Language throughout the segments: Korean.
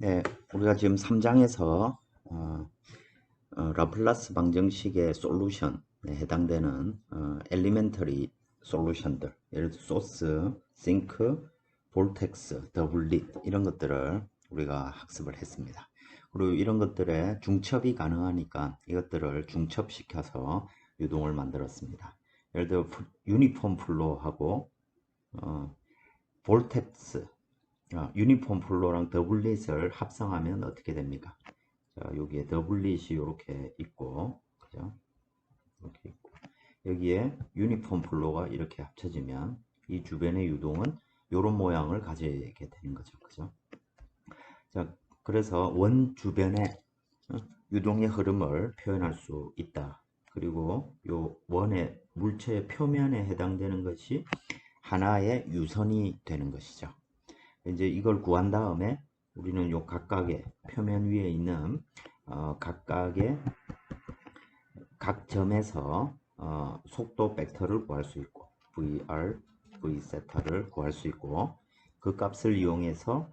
네, 우리가 지금 3장에서 라플라스 방정식의 솔루션에 해당되는 엘리멘터리 솔루션들, 예를 들어 소스, 싱크, 볼텍스, 더블릿 이런 것들을 우리가 학습을 했습니다. 그리고 이런 것들에 중첩이 가능하니까 이것들을 중첩시켜서 유동을 만들었습니다. 예를 들어 유니폼 플로우하고 볼텍스, 유니폼 플로우랑 더블릿을 합성하면 어떻게 됩니까? 자, 여기에 더블릿이 이렇게 있고, 그죠? 이렇게 있고, 여기에 유니폼 플로우가 이렇게 합쳐지면 이 주변의 유동은 이런 모양을 가지게 되는 거죠, 그죠? 자, 그래서 원 주변의 유동의 흐름을 표현할 수 있다. 그리고 요 원의 물체의 표면에 해당되는 것이 하나의 유선이 되는 것이죠. 이제 이걸 구한 다음에 우리는 요 각각의 표면 위에 있는 각각의 각 점에서 속도 벡터를 구할 수 있고 VR, V세타를 구할 수 있고 그 값을 이용해서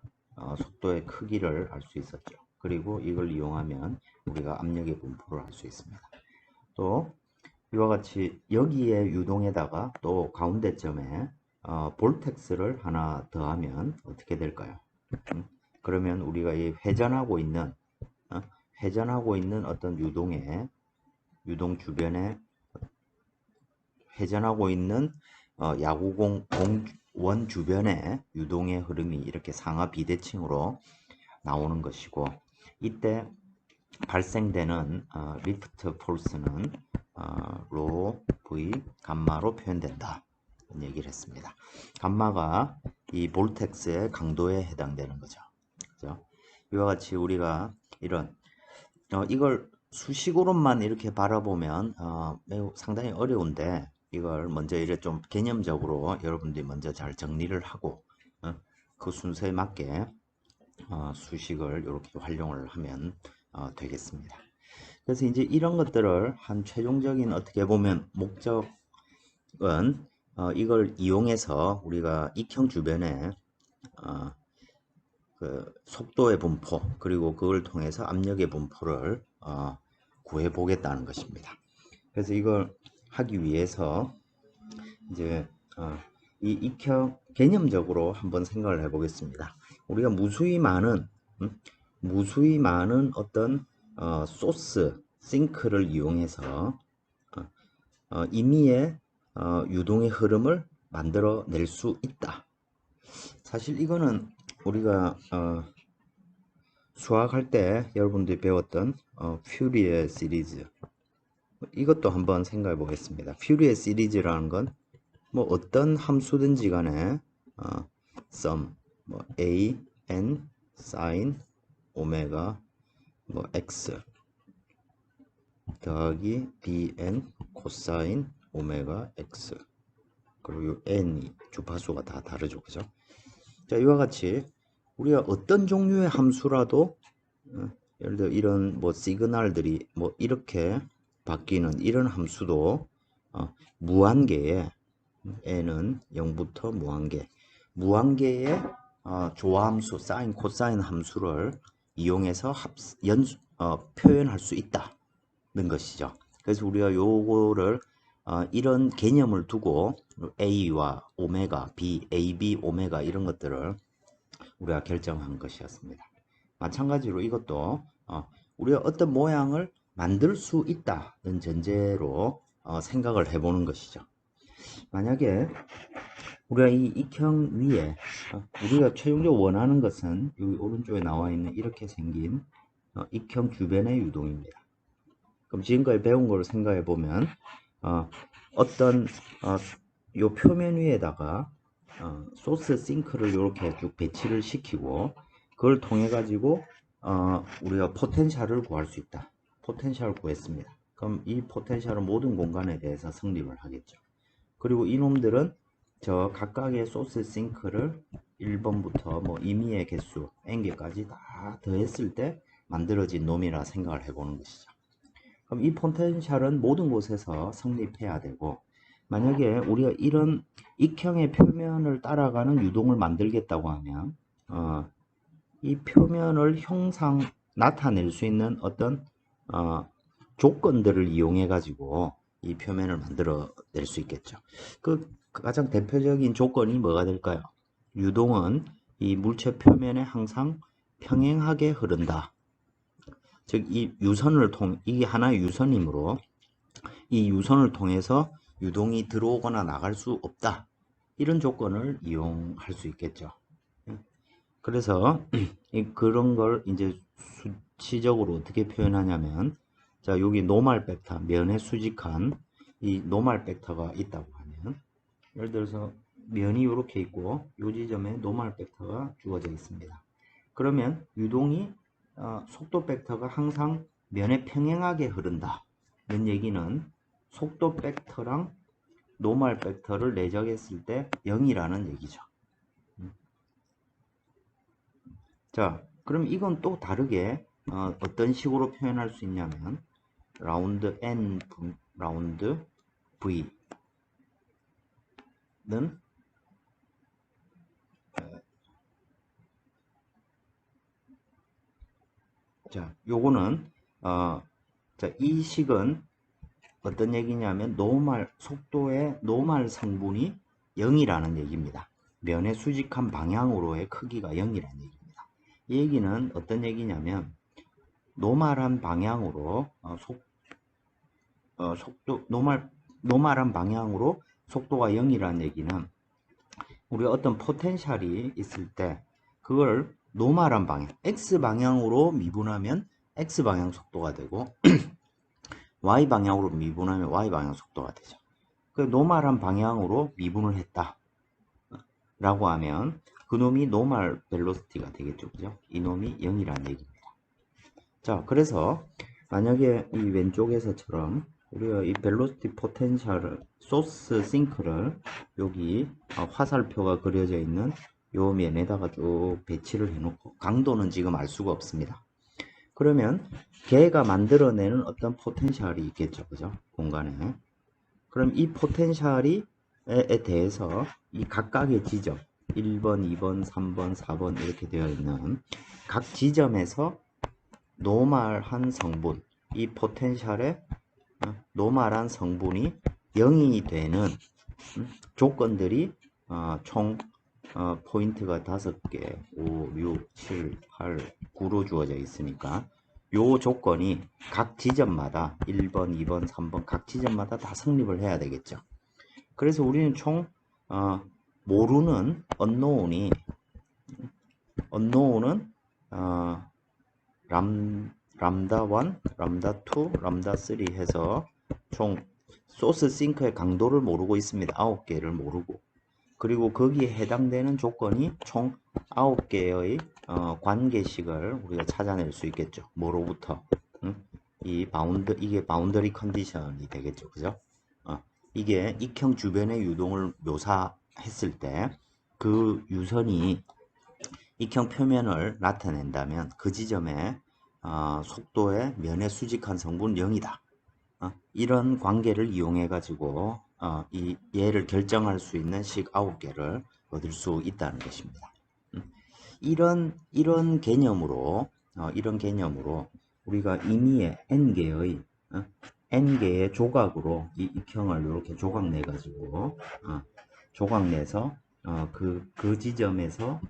속도의 크기를 알 수 있었죠. 그리고 이걸 이용하면 우리가 압력의 분포를 할 수 있습니다. 또 이와 같이 여기에 유동에다가 또 가운데 점에 볼텍스를 하나 더하면 어떻게 될까요? 그러면 우리가 이 회전하고 있는 어떤 유동 주변에 회전하고 있는 야구공 원 주변의 유동의 흐름이 이렇게 상하 비대칭으로 나오는 것이고, 이때 발생되는 리프트 폴스는 로 V 감마로 표현된다 얘기를 했습니다. 감마가 이 볼텍스의 강도에 해당되는 거죠. 그죠? 이와 같이 우리가 이런 이걸 수식으로만 이렇게 바라보면 매우 상당히 어려운데, 이걸 먼저 이래 좀 개념적으로 여러분들이 먼저 잘 정리를 하고 그 순서에 맞게 수식을 이렇게 활용을 하면 되겠습니다. 그래서 이제 이런 것들을 한 최종적인 어떻게 보면 목적은 이걸 이용해서 우리가 익형 주변에 그 속도의 분포 그리고 그걸 통해서 압력의 분포를 구해 보겠다는 것입니다. 그래서 이걸 하기 위해서 이제 이 익형 개념적으로 한번 생각을 해 보겠습니다. 우리가 무수히 많은 어떤 소스 싱크를 이용해서 임의의 유동의 흐름을 만들어 낼 수 있다. 사실 이거는 우리가 수학할 때 여러분들이 배웠던 퓨리에 시리즈, 이것도 한번 생각해 보겠습니다. 퓨리에 시리즈라는 건 뭐 어떤 함수든지 간에 sum, 뭐 a, n, sin, 오메가, 뭐 x 더하기 bn, 코사인, 오메가 x, 그리고 n이 주파수가 다 다르죠, 그죠? 자, 이와 같이 우리가 어떤 종류의 함수라도 예를 들어 이런 뭐 시그널들이 뭐 이렇게 바뀌는 이런 함수도 무한계에 n은 0부터 무한계의 조함수 사인 코사인 함수를 이용해서 표현할 수 있다는 것이죠. 그래서 우리가 요거를 이런 개념을 두고 A와 오메가, B, AB, 오메가 이런 것들을 우리가 결정한 것이었습니다. 마찬가지로 이것도 우리가 어떤 모양을 만들 수 있다는 전제로 생각을 해보는 것이죠. 만약에 우리가 이 익형 위에 우리가 최종적으로 원하는 것은 여기 오른쪽에 나와 있는 이렇게 생긴 익형 주변의 유동입니다. 그럼 지금까지 배운 걸 생각해 보면 어떤 요 표면 위에다가 소스 싱크를 이렇게 쭉 배치를 시키고 그걸 통해 가지고 우리가 포텐셜을 구할 수 있다. 포텐셜을 구했습니다. 그럼 이 포텐셜은 모든 공간에 대해서 성립을 하겠죠. 그리고 이놈들은 저 각각의 소스 싱크를 1번부터 뭐 임의의 개수 n개까지 다 더했을 때 만들어진 놈이라 생각을 해보는 것이죠. 그럼 이 포텐셜은 모든 곳에서 성립해야 되고, 만약에 우리가 이런 익형의 표면을 따라가는 유동을 만들겠다고 하면 이 표면을 나타낼 수 있는 어떤 조건들을 이용해 가지고 이 표면을 만들어 낼 수 있겠죠. 그 가장 대표적인 조건이 뭐가 될까요? 유동은 이 물체 표면에 항상 평행하게 흐른다. 즉, 이게 하나의 유선이므로 이 유선을 통해서 유동이 들어오거나 나갈 수 없다. 이런 조건을 이용할 수 있겠죠. 그래서 그런 걸 이제 수치적으로 어떻게 표현하냐면, 자, 여기 노멀 벡터, 면에 수직한 이 노멀 벡터가 있다고 하면, 예를 들어서 면이 이렇게 있고 이 지점에 노멀 벡터가 주어져 있습니다. 그러면 유동이 속도 벡터가 항상 면에 평행하게 흐른다. 이런 얘기는 속도 벡터랑 노멀 벡터를 내적했을 때 0이라는 얘기죠. 자, 그럼 이건 또 다르게 어떤 식으로 표현할 수 있냐면 라운드 n 라운드 v는 자, 요거는 자, 이 식은 어떤 얘기냐면 속도의 노멀 성분이 0이라는 얘기입니다. 면의 수직한 방향으로의 크기가 0이라는 얘기입니다. 이 얘기는 어떤 얘기냐면 노멀한 방향으로 노멀한 방향으로 속도가 0이라는 얘기는 우리가 어떤 포텐셜이 있을 때 그걸 노멀한 방향, x 방향으로 미분하면 x 방향 속도가 되고 y 방향으로 미분하면 y 방향 속도가 되죠. 그 노멀한 방향으로 미분을 했다 라고 하면 그놈이 노멀 벨로시티가 되겠죠. 그죠? 이놈이 0이라는 얘기입니다. 자, 그래서 만약에 이 왼쪽에서처럼 우리가 이 벨로시티 포텐셜을 소스 싱크를 여기 화살표가 그려져 있는 요 면에다가 쭉 배치를 해놓고 강도는 지금 알 수가 없습니다. 그러면 걔가 만들어내는 어떤 포텐셜이 있겠죠. 그죠? 공간에. 그럼 이 포텐셜에 대해서 이 각각의 지점 1번, 2번, 3번, 4번 이렇게 되어 있는 각 지점에서 노멀한 성분, 이 포텐셜의 노멀한 성분이 0이 되는 조건들이 총 포인트가 5개, 5, 6, 7, 8, 9로 주어져 있으니까 요 조건이 각 지점마다 1번, 2번, 3번 각 지점마다 다 성립을 해야 되겠죠. 그래서 우리는 총 모르는 unknown은 람다 1, 람다 2, 람다 3 해서 총 소스 싱크의 강도를 모르고 있습니다. 9개를 모르고. 그리고 거기에 해당되는 조건이 총 9개의 관계식을 우리가 찾아낼 수 있겠죠. 뭐로부터? 이게 바운더리 컨디션이 되겠죠. 그죠? 이게 익형 주변의 유동을 묘사했을 때 그 유선이 익형 표면을 나타낸다면 그 지점에 속도의 면의 수직한 성분 0이다. 이런 관계를 이용해 가지고 이 얘를 결정할 수 있는 식 9개를 얻을 수 있다는 것입니다. 이런 개념으로 우리가 임의의 n개의 조각으로 이 익형을 이렇게 조각 내 가지고 조각 내서 그 지점에서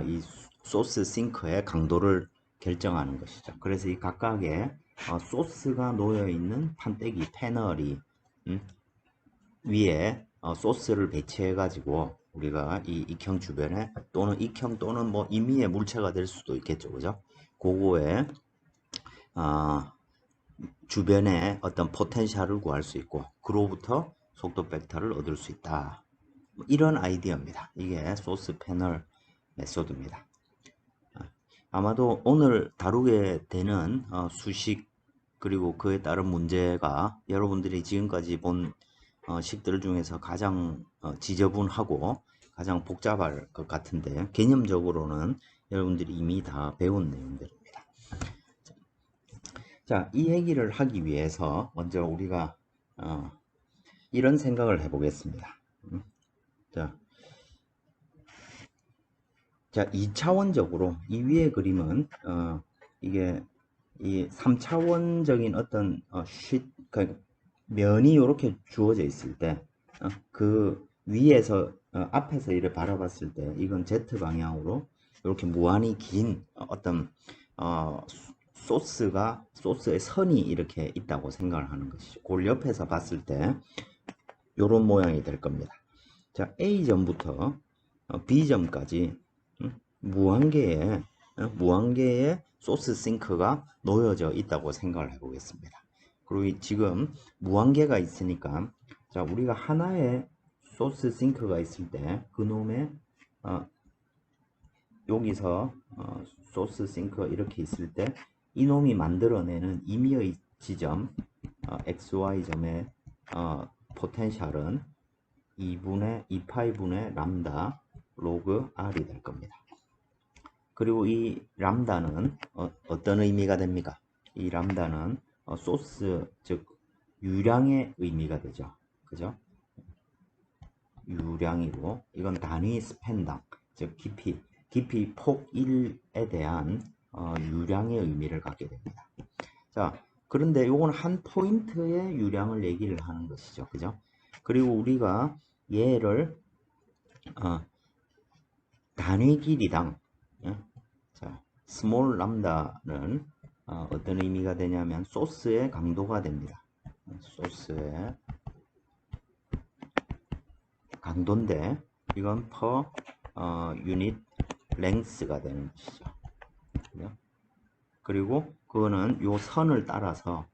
이 소스 싱크의 강도를 결정하는 것이죠. 그래서 이 각각의 소스가 놓여 있는 판때기 패널이 위에 소스를 배치해 가지고 우리가 이 익형 주변에 또는 익형 또는 뭐 임의의 물체가 될 수도 있겠죠. 그죠? 그거에 주변에 어떤 포텐셜을 구할 수 있고 그로부터 속도 벡터를 얻을 수 있다. 이런 아이디어입니다. 이게 소스 패널 메소드입니다. 아마도 오늘 다루게 되는 수식 그리고 그에 따른 문제가 여러분들이 지금까지 본 식들 중에서 가장 지저분하고 가장 복잡할 것 같은데 개념적으로는 여러분들이 이미 다 배운 내용들입니다. 자, 이 얘기를 하기 위해서 먼저 우리가 이런 생각을 해보겠습니다. 자, 자, 2차원적으로 이 위에 그림은 이게 이 3차원적인 어떤 그 면이 이렇게 주어져 있을 때 그 위에서 앞에서 이를 바라봤을 때 이건 Z 방향으로 이렇게 무한히 긴 어떤 소스의 선이 이렇게 있다고 생각을 하는 것이죠. 그걸 옆에서 봤을 때 이런 모양이 될 겁니다. 자, A점부터 B점까지 무한개의 소스 싱크가 놓여져 있다고 생각을 해보겠습니다. 그리고 지금 무한개가 있으니까 자, 우리가 하나의 소스 싱크가 있을 때 그놈의 여기서 소스 싱크가 이렇게 있을 때 이놈이 만들어내는 임의의 지점 XY점의 포텐셜은 2파이분의 람다 로그 R이 될 겁니다. 그리고 이 람다는 어떤 의미가 됩니까? 이 람다는 소스, 즉 유량의 의미가 되죠. 그죠? 유량이고 이건 단위 스팬당, 즉 깊이 폭 1에 대한 유량의 의미를 갖게 됩니다. 자, 그런데 이건 한 포인트의 유량을 얘기를 하는 것이죠. 그죠? 그리고 우리가 얘를 단위 길이당 자, 스몰 람다는 어떤 의미가 되냐면 소스의 강도가 됩니다. 소스의 강도인데 이건 per 유닛 랭스가 되는 것이죠. 그리고 그거는 요 선을 따라서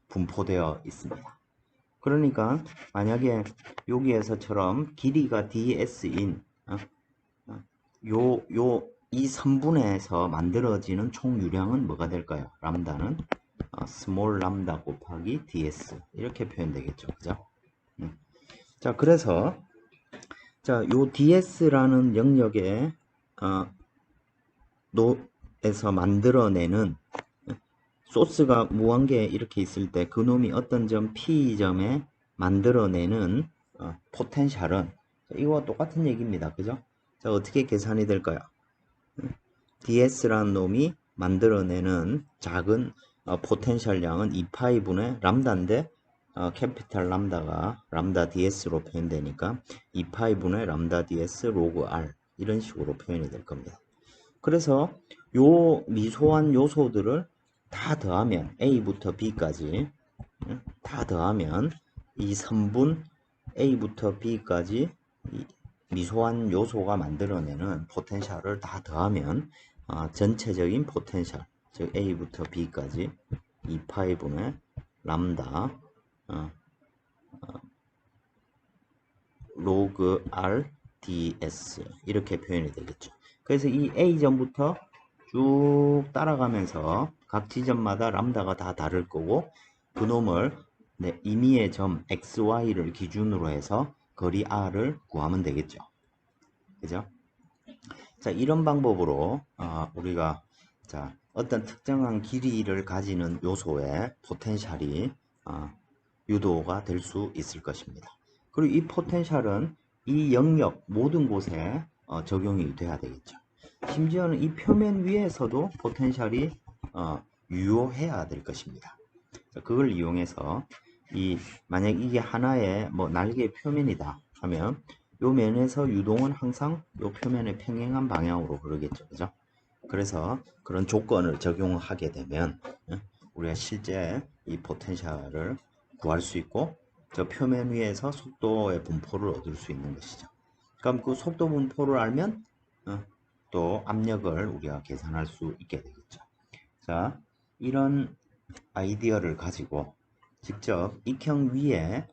분포되어 있습니다. 그러니까 만약에 여기에서처럼 길이가 ds인 이 선분에서 만들어지는 총 유량은 뭐가 될까요? 람다는 스몰 람다 곱하기 ds 이렇게 표현되겠죠. 그죠? 자, 그래서 자, 요 ds라는 영역에 에서 만들어내는 소스가 무한개 이렇게 있을 때 그놈이 어떤 점 P점에 만들어내는 포텐셜은 이거와 똑같은 얘기입니다. 그죠? 자, 어떻게 계산이 될까요? ds라는 놈이 만들어내는 작은 포텐셜량은 2파이분의 람다인데 캐피탈 람다가 람다 ds로 표현되니까 2파이분의 람다 ds 로그 r 이런 식으로 표현이 될 겁니다. 그래서 요 미소한 요소들을 다 더하면 A부터 B까지 다 더하면 이 선분 A부터 B까지 미소한 요소가 만들어내는 포텐셜을 다 더하면 전체적인 포텐셜 즉 A부터 B까지 2파이분의 람다 로그 R ds 이렇게 표현이 되겠죠. 그래서 이 A점부터 쭉 따라가면서 각 지점마다 람다가 다 다를 거고 그놈을 임의의 점 XY를 기준으로 해서 거리 R을 구하면 되겠죠. 그죠? 자, 이런 방법으로 우리가 자, 어떤 특정한 길이를 가지는 요소의 포텐셜이 유도가 될 수 있을 것입니다. 그리고 이 포텐셜은 이 영역 모든 곳에 적용이 돼야 되겠죠. 심지어는 이 표면 위에서도 포텐셜이 유효해야 될 것입니다. 그걸 이용해서 만약 이게 하나의 날개 표면이다 하면 요 면에서 유동은 항상 요 표면의 평행한 방향으로 흐르겠죠. 그죠? 그래서 그런 조건을 적용하게 되면 우리가 실제 이 포텐셜을 구할 수 있고 저 표면 위에서 속도의 분포를 얻을 수 있는 것이죠. 그럼 그 속도 분포를 알면 또 압력을 우리가 계산할 수 있게 되겠죠. 자, 이런 아이디어를 가지고 직접 익형 위에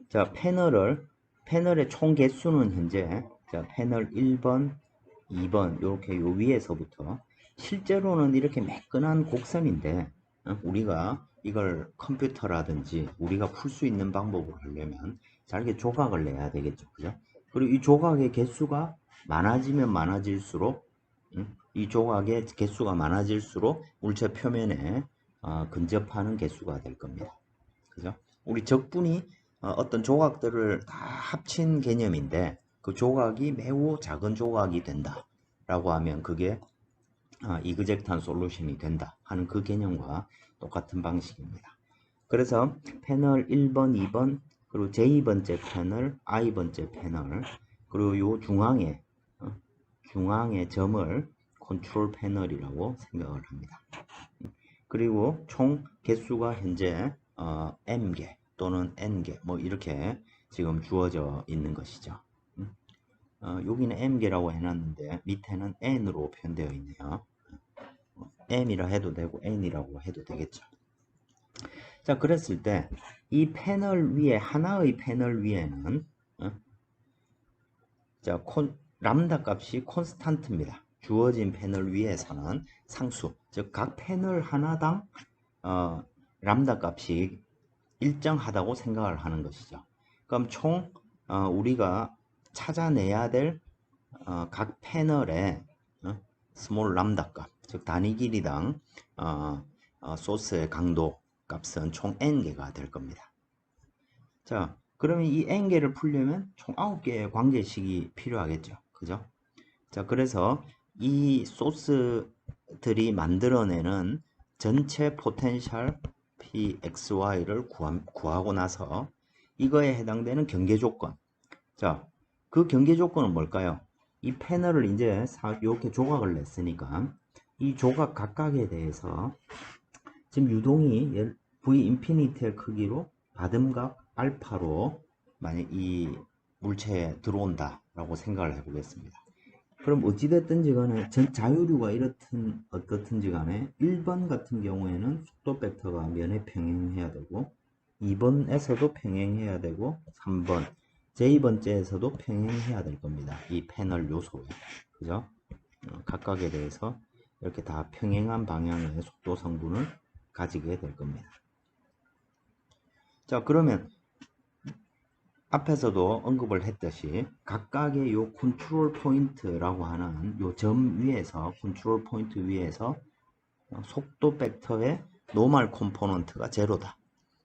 자, 패널의 총 개수는 현재 자, 패널 1번, 2번 이렇게 요 위에서부터 실제로는 이렇게 매끈한 곡선인데 우리가 이걸 컴퓨터라든지 우리가 풀 수 있는 방법을 하려면 잘게 조각을 내야 되겠죠. 그죠? 그리고 이 조각의 개수가 많아지면 많아질수록 이 조각의 개수가 많아질수록 물체 표면에 근접하는 개수가 될 겁니다. 그죠? 우리 적분이 어떤 조각들을 다 합친 개념인데 그 조각이 매우 작은 조각이 된다 라고 하면 그게 이그젝트한 솔루션이 된다 하는 그 개념과 똑같은 방식입니다. 그래서 패널 1번, 2번, 그리고 j2번째 패널, i번째 패널, 그리고 요 중앙의 점을 컨트롤 패널이라고 생각을 합니다. 그리고 총 개수가 현재 m개 또는 n개 뭐 이렇게 지금 주어져 있는 것이죠. 여기는 m개라고 해놨는데 밑에는 n으로 표현되어 있네요. m이라 해도 되고 n이라고 해도 되겠죠. 자, 그랬을 때 이 패널 위에 하나의 패널 위에는 자, 람다 값이 콘스탄트입니다. 주어진 패널 위에서는 상수, 즉 각 패널 하나당 람다 값이 일정하다고 생각을 하는 것이죠. 그럼 총 우리가 찾아내야 될 각 패널의 스몰 람다 값, 즉 단위 길이당 소스의 강도 값은 총 n개가 될 겁니다. 자, 그러면 이 n개를 풀려면 총 9개의 관계식이 필요하겠죠. 그죠? 자, 그래서 이 소스들이 만들어내는 전체 포텐셜 pxy를 구하고 나서 이거에 해당되는 경계 조건. 자, 그 경계 조건은 뭘까요? 이 패널을 이제 이렇게 조각을 냈으니까 이 조각 각각에 대해서 지금 유동이 v 인피니티의 크기로 받음각 알파로 만약 이 물체에 들어온다 라고 생각을 해 보겠습니다. 그럼 어찌됐든지 간에 자유류가 이렇든 어떻든지 간에 1번 같은 경우에는 속도 벡터가 면에 평행해야 되고 2번에서도 평행해야 되고 3번 J번째에서도 평행해야 될 겁니다. 이 패널 요소에. 그죠? 각각에 대해서 이렇게 다 평행한 방향의 속도 성분을 가지게 될 겁니다. 자, 그러면 앞에서도 언급을 했듯이 각각의 요 컨트롤 포인트라고 하는 요 점 위에서 컨트롤 포인트 위에서 속도 벡터의 노멀 컴포넌트가 제로다.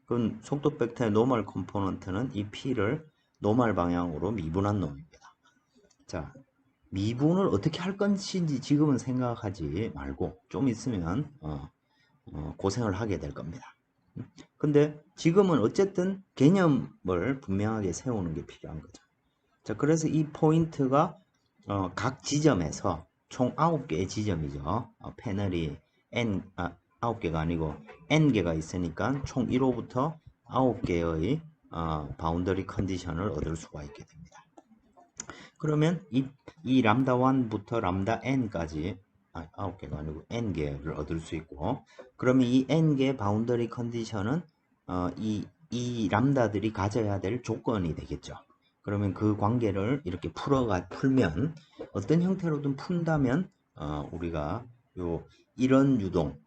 그럼 속도 벡터의 노멀 컴포넌트는 이 p를 노멀 방향으로 미분한 놈입니다. 자, 미분을 어떻게 할 건지 지금은 생각하지 말고 좀 있으면 고생을 하게 될 겁니다. 근데 지금은 어쨌든 개념을 분명하게 세우는 게 필요한 거죠. 자, 그래서 이 포인트가 각 지점에서 총 9개의 지점이죠. 패널이 9개가 아니고 n개가 있으니까 총 1호부터 9개의 바운더리 컨디션을 얻을 수가 있게 됩니다. 그러면 이 람다 1부터 람다 n까지 9개가 아니고 n개를 얻을 수 있고, 그러면 이 n개 바운더리 컨디션은 이 람다들이 가져야 될 조건이 되겠죠. 그러면 그 관계를 이렇게 풀면 어떤 형태로든 푼다면 우리가 이런 유동,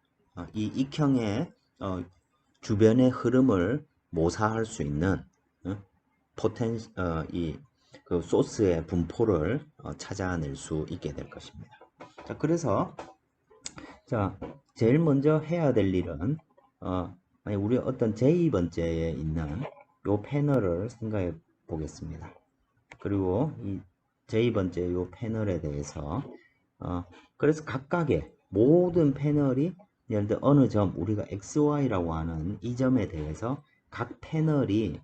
이 익형의 주변의 흐름을 모사할 수 있는 그 소스의 분포를 찾아낼 수 있게 될 것입니다. 자, 그래서 자, 제일 먼저 해야 될 일은 우리 어떤 J번째에 있는 요 패널을 생각해 보겠습니다. 그리고 이 J번째 요 패널에 대해서 그래서 각각의 모든 패널이 예를 들어 어느 점 우리가 XY라고 하는 이 점에 대해서 각 패널이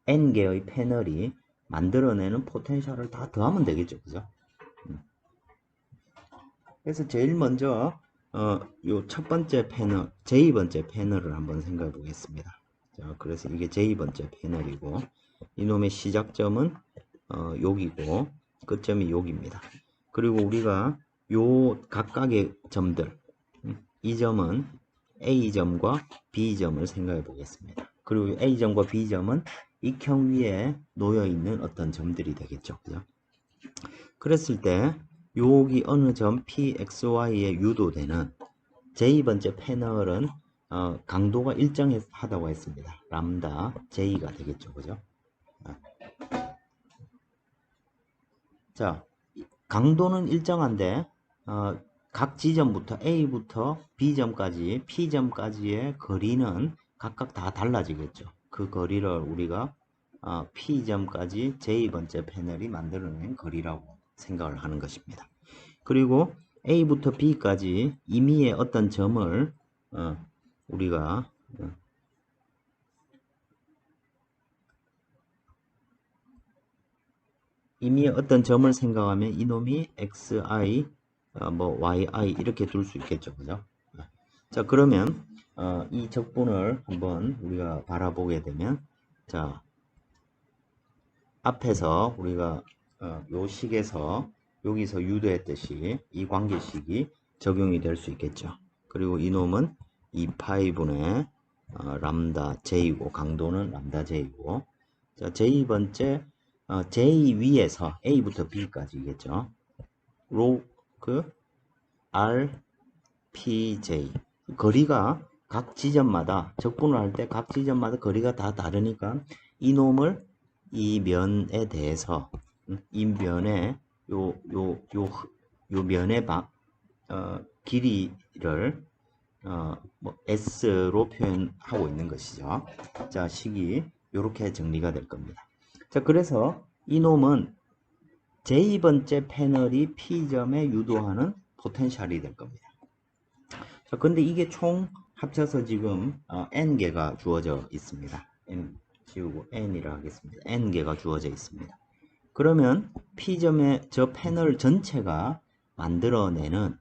N개의 패널이 만들어내는 포텐셜을 다 더하면 되겠죠. 그죠? 그래서 제일 먼저 요 첫 번째 패널, J번째 패널을 한번 생각해 보겠습니다. 자, 그래서 이게 J번째 패널이고 이놈의 시작점은 여기고 끝점이 여기입니다. 그리고 우리가 요 각각의 점들, 이 점은 A점과 B점을 생각해 보겠습니다. 그리고 A점과 B점은 익형 위에 놓여 있는 어떤 점들이 되겠죠. 그죠? 그랬을 때 여기 어느 점 PXY에 유도되는 J번째 패널은 강도가 일정하다고 했습니다. 람다 J가 되겠죠. 그죠? 자, 강도는 일정한데 각 지점부터 A부터 B점까지 P점까지의 거리는 각각 다 달라지겠죠. 그 거리를 우리가 P점까지 J번째 패널이 만들어낸 거리라고 생각을 하는 것입니다. 그리고 A부터 B까지 임의의 어떤 점을 우리가 임의의 어떤 점을 생각하면 이놈이 xi, 뭐 yi 이렇게 둘 수 있겠죠, 그죠? 자, 그러면 이 적분을 한번 우리가 바라보게 되면, 자, 앞에서 우리가 요 식에서 여기서 유도했듯이 이 관계식이 적용이 될 수 있겠죠. 그리고 이놈은 2파이분의 람다 j이고 강도는 람다 j이고, 자, j번째 j 위에서 a부터 b까지겠죠. 로그 r p j 거리가 각 지점마다 적분을 할 때 각 지점마다 거리가 다 다르니까 이놈을 이 면에 대해서 이 면의 요 면의 길이를 뭐 s로 표현하고 있는 것이죠. 자, 식이 이렇게 정리가 될 겁니다. 자, 그래서 이놈은 J번째 패널이 P점에 유도하는 포텐셜이 될 겁니다. 자, 근데 이게 총 합쳐서 지금 N개가 주어져 있습니다. N 지우고 N이라 하겠습니다. N개가 주어져 있습니다. 그러면 P점의 저 패널 전체가 만들어내는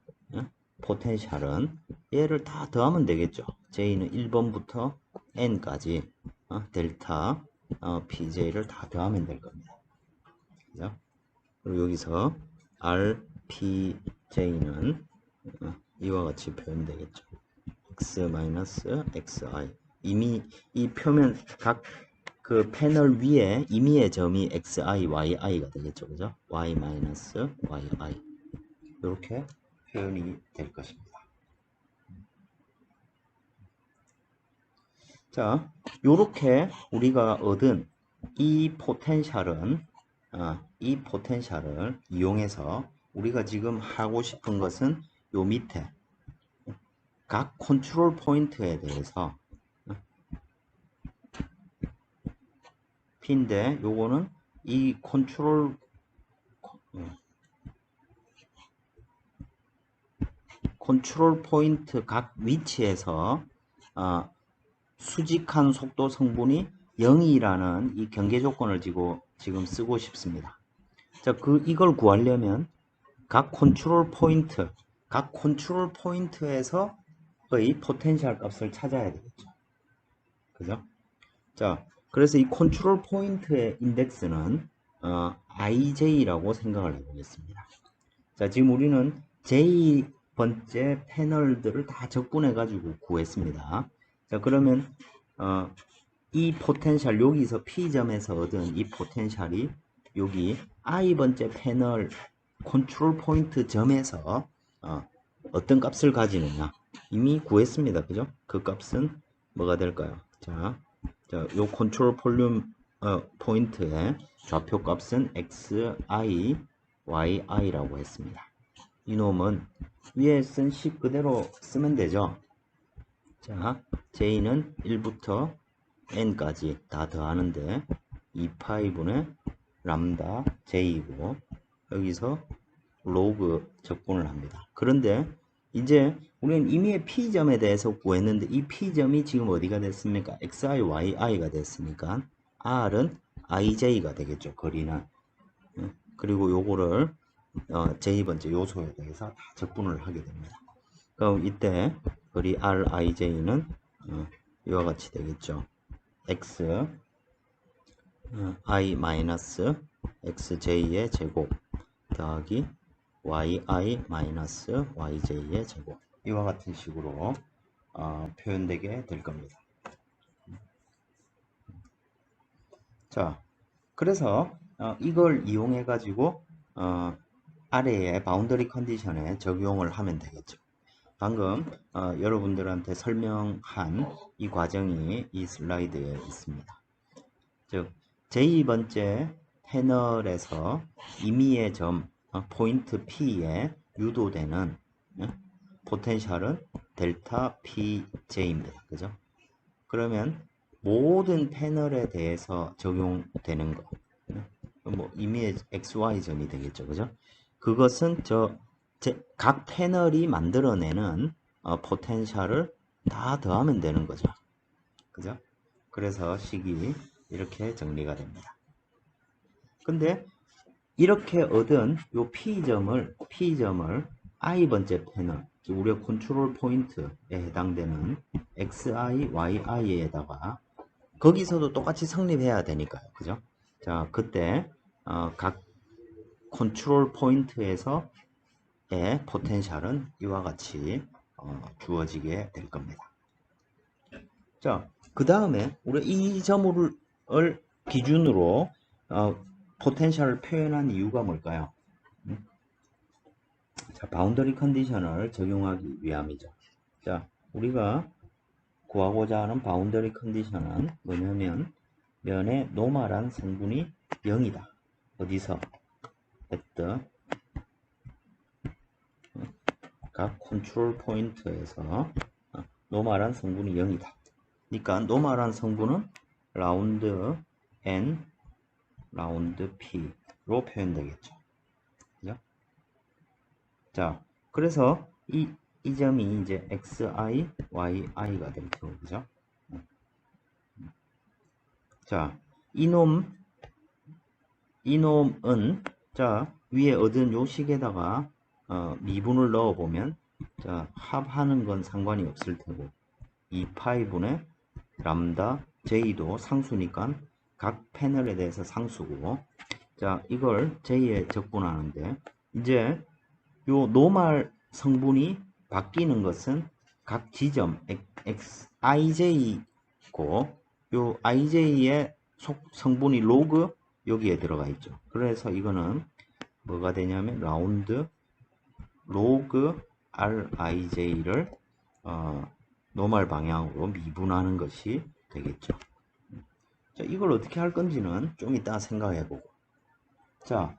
포텐셜은 얘를 다 더하면 되겠죠. J는 1번부터 N까지 델타 PJ를 다 더하면 될 겁니다. 그죠? 그리고 여기서 RPJ는 이와 같이 표현되겠죠. x-xi 이미 이 표면 각 그 패널 위에 임의의 점이 xi, yi가 되겠죠. 그죠? y-yi 이렇게 표현이 될 것입니다. 자, 요렇게 우리가 얻은 이 포텐셜을 이용해서 우리가 지금 하고 싶은 것은 요 밑에 각 컨트롤 포인트에 대해서 P인데 요거는 이 컨트롤 포인트 각 위치에서 수직한 속도 성분이 0이라는 이 경계 조건을 지금 쓰고 싶습니다. 자, 이걸 구하려면 각 컨트롤 포인트에서의 포텐셜 값을 찾아야 되겠죠. 그죠? 자, 그래서 이 컨트롤 포인트의 인덱스는 IJ라고 생각을 해보겠습니다. 자, 지금 우리는 J번째 패널들을 다 적분해 가지고 구했습니다. 자, 그러면 이 포텐셜 여기서 P점에서 얻은 이 포텐셜이 여기 I번째 패널 컨트롤 포인트 점에서 어떤 값을 가지느냐 이미 구했습니다. 그죠? 그 값은 뭐가 될까요? 자, 요 컨트롤 포인트의 좌표 값은 xi, yi라고 했습니다. 이놈은 위에 쓴 식 그대로 쓰면 되죠. 자, j는 1부터 n까지 다 더하는데 2파이분의 람다 j이고 여기서 로그 적분을 합니다. 그런데 이제 우리는 이미의 P점에 대해서 구했는데 이 P점이 지금 어디가 됐습니까? xi, yi가 됐으니까 r은 ij가 되겠죠. 거리는. 그리고 요거를 j번째 요소에 대해서 다 적분을 하게 됩니다. 그럼 이때 거리 rij는 이와 같이 되겠죠. x i 마이너스 xj의 제곱 더하기 yi 마이너스 yj의 제곱 이와 같은 식으로 표현되게 될 겁니다. 자, 그래서 이걸 이용해 가지고 아래의 바운더리 컨디션에 적용을 하면 되겠죠. 방금 여러분들한테 설명한 이 과정이 이 슬라이드에 있습니다. 즉 J번째 패널에서 임의의 점 포인트 P에 유도되는 포텐셜은 델타 PJ입니다. 그죠? 그러면 모든 패널에 대해서 적용되는 거. 뭐 이미지 XY점이 되겠죠. 그죠? 그것은 각 패널이 만들어내는 포텐셜을 다 더하면 되는 거죠. 그죠? 그래서 식이 이렇게 정리가 됩니다. 근데 이렇게 얻은 요 P점을 i번째 패널, 우리가 컨트롤 포인트에 해당되는 XI, YI에다가 거기서도 똑같이 성립해야 되니까요. 그죠? 자, 그때 각 컨트롤 포인트에서의 포텐셜은 이와 같이 주어지게 될 겁니다. 자, 그 다음에 우리 이 점을 기준으로 포텐셜을 표현한 이유가 뭘까요? 자, 바운더리 컨디션을 적용하기 위함이죠. 자, 우리가 구하고자 하는 바운더리 컨디션은 뭐냐면 면의 노멀한 성분이 0이다. 어디서? at 각 컨트롤 포인트에서 노멀한 성분이 0이다. 그러니까 노멀한 성분은 라운드 N, 라운드 P로 표현되겠죠. 그죠? 자, 그래서 이 점이 이제 XI, YI가 되죠. 그죠? 자, 이놈은 자, 위에 얻은 요 식에다가 미분을 넣어보면 자, 합하는 건 상관이 없을 테고 2파이분의 람다 J도 상수니까 각 패널에 대해서 상수고 자, 이걸 J에 적분하는데 이제 요 노멀 성분이 바뀌는 것은 각 지점 IJ고 요 IJ의 성분이 로그 여기에 들어가 있죠. 그래서 이거는 뭐가 되냐면 라운드 로그 RIJ를 노멀 방향으로 미분하는 것이 되겠죠. 자, 이걸 어떻게 할 건지는 좀 이따 생각해 보고. 자,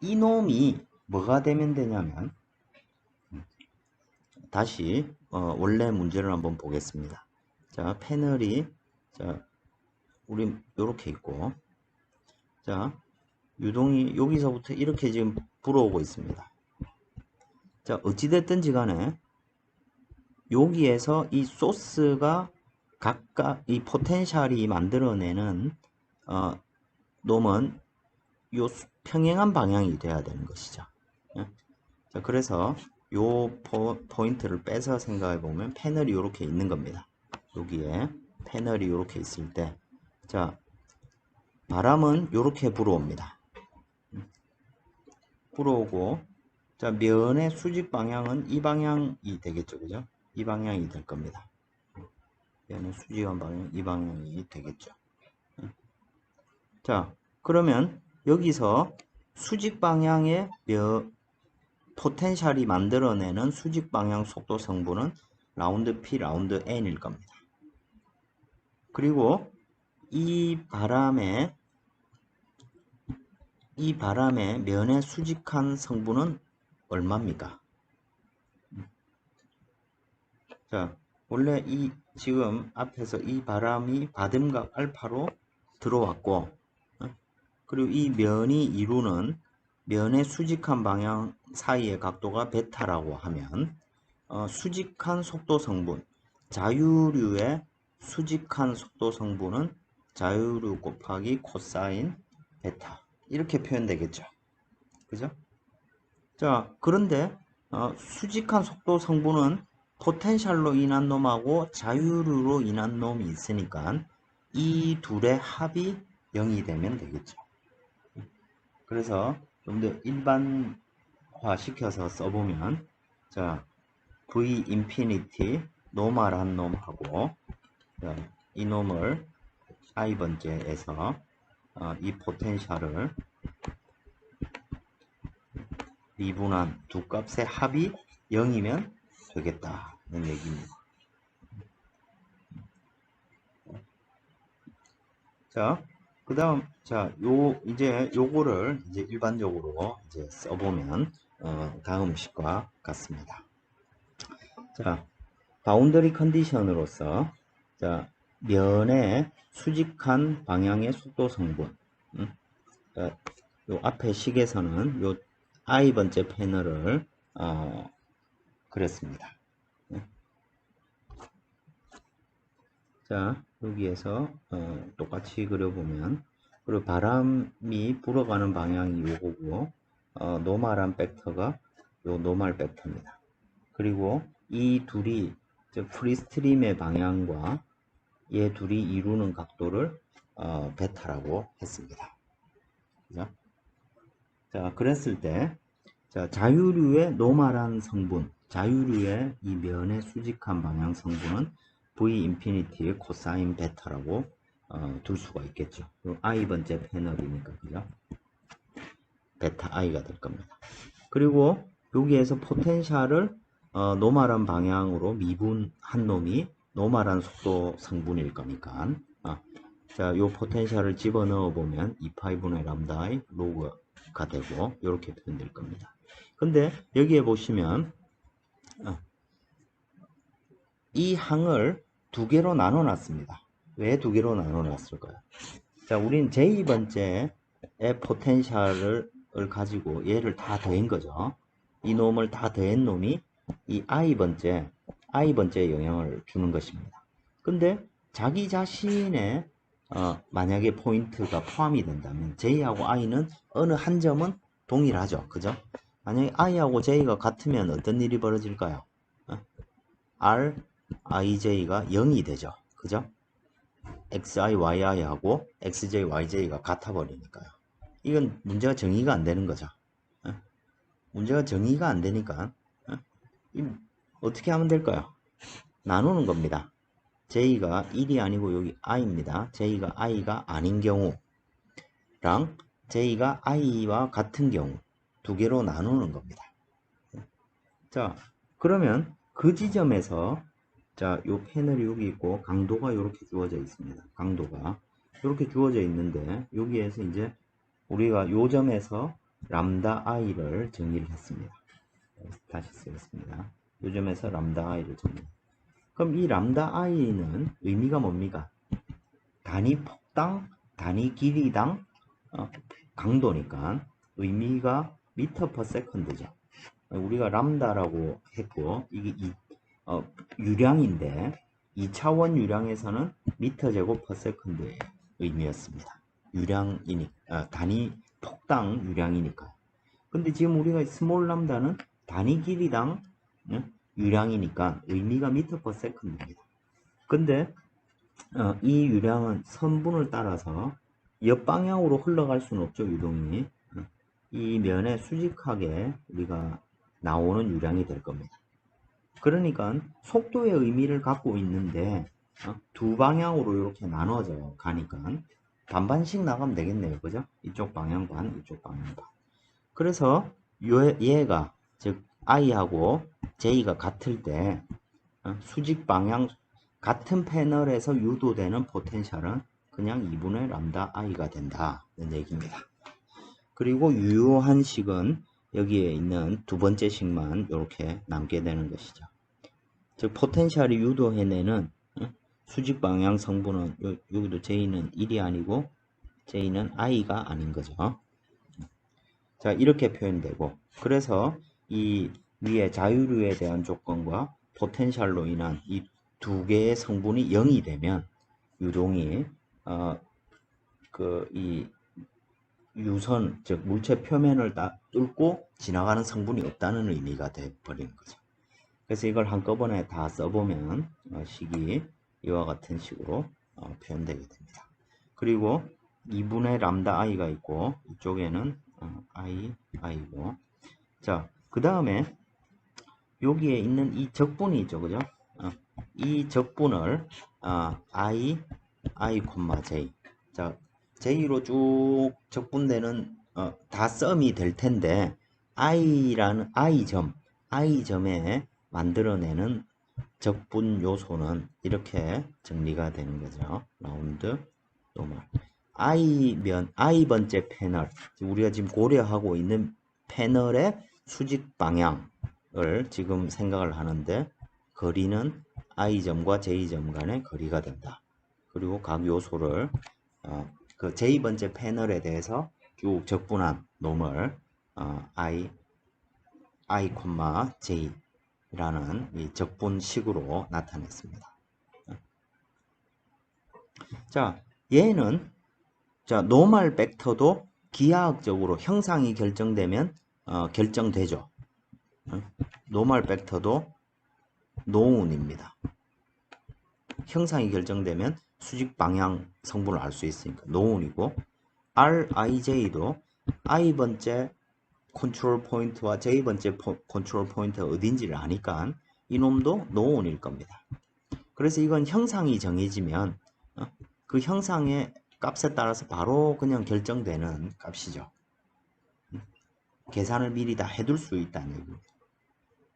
이놈이 뭐가 되면 되냐면 다시 원래 문제를 한번 보겠습니다. 자, 패널이 자, 우리 요렇게 있고 자, 유동이 여기서부터 이렇게 지금 불어오고 있습니다. 자, 어찌됐든지 간에 여기에서 이 소스가 각각 이 포텐셜이 만들어내는 놈은 요 평행한 방향이 돼야 되는 것이죠. 예? 자, 그래서 요 포인트를 빼서 생각해 보면 패널이 이렇게 있는 겁니다. 여기에 패널이 이렇게 있을 때, 자, 바람은 이렇게 불어옵니다. 불어오고, 자, 면의 수직 방향은 이 방향이 되겠죠, 그죠? 이 방향이 될 겁니다. 면의 수직한 방향, 이 방향이 되겠죠. 자, 그러면 여기서 수직 방향의 포텐셜이 만들어내는 수직 방향 속도 성분은 라운드 P, 라운드 N일 겁니다. 그리고 이 바람의 면의 수직한 성분은 얼마입니까? 자, 원래 지금 앞에서 이 바람이 받음각 알파로 들어왔고, 그리고 이 면이 이루는 면의 수직한 방향 사이의 각도가 베타라고 하면 수직한 속도 성분, 자유류의 수직한 속도 성분은 자유류 곱하기 코사인 베타 이렇게 표현되겠죠. 그죠? 자, 그런데 수직한 속도 성분은 포텐셜로 인한 놈하고 자유류로 인한 놈이 있으니까 이 둘의 합이 0이 되면 되겠죠. 그래서 좀 더 일반화 시켜서 써보면 자, V 인피니티 노멀한 놈하고 이 놈을 i번째에서 이 포텐셜을 미분한 두 값의 합이 0이면 되겠다는 얘기입니다. 자, 그 다음, 자, 이제 요거를 이제 일반적으로 이제 써보면, 다음 식과 같습니다. 자, 바운더리 컨디션으로서, 자, 면의 수직한 방향의 속도 성분. 요 앞에 식에서는 요 i번째 패널을 그렸습니다. 자, 여기에서 똑같이 그려보면, 그리고 바람이 불어가는 방향이 요거고, 노멀한 벡터가 요 노멀 벡터입니다. 그리고 이 둘이, 즉 프리스트림의 방향과 얘 둘이 이루는 각도를 베타라고 했습니다. 그죠? 자, 그랬을 때, 자, 자유류의 노멀한 성분, 자유류의 이 면의 수직한 방향 성분은 V 인피니티의 코사인 베타라고 둘 수가 있겠죠. i번째 패널이니까, 그죠? 베타 i가 될 겁니다. 그리고 여기에서 포텐셜을 노멀한 방향으로 미분한 놈이 노멀한 속도 성분일 거니까, 자, 요 포텐셜을 집어넣어 보면 2파이분의 람다 i 로그가 되고 이렇게 표현될 겁니다. 근데 여기에 보시면 이 항을 두 개로 나눠 놨습니다. 왜 두 개로 나눠 놨을까요? 자, 우린 j2번째의 포텐셜을 가지고 얘를 다 더한 거죠. 이 놈을 다 더한 놈이 이 i번째 영향을 주는 것입니다. 근데 자기 자신의 만약에 포인트가 포함이 된다면 j하고 i는 어느 한 점은 동일하죠. 그죠? 만약에 i하고 j가 같으면 어떤 일이 벌어질까요? r, ij가 0이 되죠. 그죠? xi, yi 하고 xj, yj가 같아 버리니까요. 이건 문제가 정의가 안 되는 거죠. 문제가 정의가 안 되니까 어떻게 하면 될까요? 나누는 겁니다. j가 1이 아니고 여기 i입니다. j가 i가 아닌 경우랑 j가 i와 같은 경우 두 개로 나누는 겁니다. 자, 그러면 그 지점에서 자, 요 패널이 여기 있고 강도가 이렇게 주어져 있습니다. 강도가 이렇게 주어져 있는데 여기에서 이제 우리가 요 점에서 람다 i를 정의를 했습니다. 다시 쓰겠습니다. 요 점에서 람다 i를 정의. 그럼 이 람다 i는 의미가 뭡니까? 단위 폭당, 단위 길이당 강도니까 의미가 미터 퍼 세컨드죠. 우리가 람다라고 했고 이게 유량인데 2차원 유량에서는 미터 제곱 퍼 세컨드의 의미였습니다. 유량이니 단위 폭당 유량이니까. 근데 지금 우리가 스몰 람다는 단위 길이당 유량이니까 의미가 미터 퍼 세컨드입니다. 근데 이 유량은 선분을 따라서 옆방향으로 흘러갈 수는 없죠. 유동이 이 면에 수직하게 우리가 나오는 유량이 될 겁니다. 그러니까 속도의 의미를 갖고 있는데 두 방향으로 이렇게 나눠져 가니까 반반씩 나가면 되겠네요. 그죠? 이쪽 방향 반, 이쪽 방향 반. 그래서 얘가 즉 i하고 j가 같을 때 수직 방향 같은 패널에서 유도되는 포텐셜은 그냥 2분의 람다 i가 된다는 얘기입니다. 그리고 유효한 식은 여기에 있는 두 번째 식만 이렇게 남게 되는 것이죠. 즉 포텐셜이 유도해내는 수직 방향 성분은 여기도 j는 1이 아니고 j는 i가 아닌 거죠. 자, 이렇게 표현되고 그래서 이 위에 자유류에 대한 조건과 포텐셜로 인한 이 두 개의 성분이 0이 되면 유동이 이 유선 즉 물체 표면을 뚫고 지나가는 성분이 없다는 의미가 돼 버리는 거죠. 그래서 이걸 한꺼번에 다 써보면 식이 이와 같은 식으로 표현되게 됩니다. 그리고 2분의 람다 i가 있고 이쪽에는 i고 자, 그 다음에 여기에 있는 이 적분이 있죠. 그죠? 이 적분을 i, j 자, j로 쭉 적분되는 다 썸이 될 텐데 i라는 i점에 만들어내는 적분 요소는 이렇게 정리가 되는 거죠. 라운드 노멀 i번째 패널 우리가 지금 고려하고 있는 패널의 수직 방향을 지금 생각을 하는데 거리는 i점과 j점 간의 거리가 된다. 그리고 각 요소를 그 j-번째 패널에 대해서 쭉 적분한 놈을 i, j라는 이 적분식으로 나타냈습니다. 자, 얘는 노멀 벡터도 기하학적으로 형상이 결정되면 결정되죠. 노멀 벡터도 노운입니다. 형상이 결정되면 수직 방향 성분을 알 수 있으니까 노운이고, RIJ도 I번째 컨트롤 포인트와 J번째 컨트롤 포인트가 어딘지를 아니까 이놈도 노운일 겁니다. 그래서 이건 형상이 정해지면 그 형상의 값에 따라서 바로 그냥 결정되는 값이죠. 계산을 미리 다 해둘 수 있다는 얘기입니다.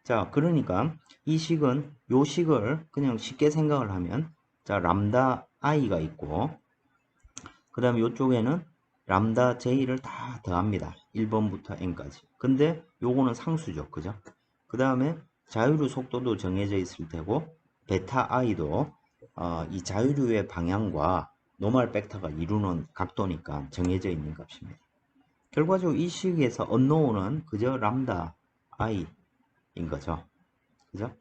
자, 그러니까 이 식은 요 식을 그냥 쉽게 생각을 하면, 자, 람다 i가 있고, 그 다음에 요쪽에는 람다 j를 다 더합니다. 1번부터 n까지. 근데 요거는 상수죠. 그죠? 그 다음에 자유류 속도도 정해져 있을 테고, 베타 i도 이 자유류의 방향과 노멀 벡터가 이루는 각도니까 정해져 있는 값입니다. 결과적으로 이 식에서 unknown은 그저 람다 i인 거죠. 그죠?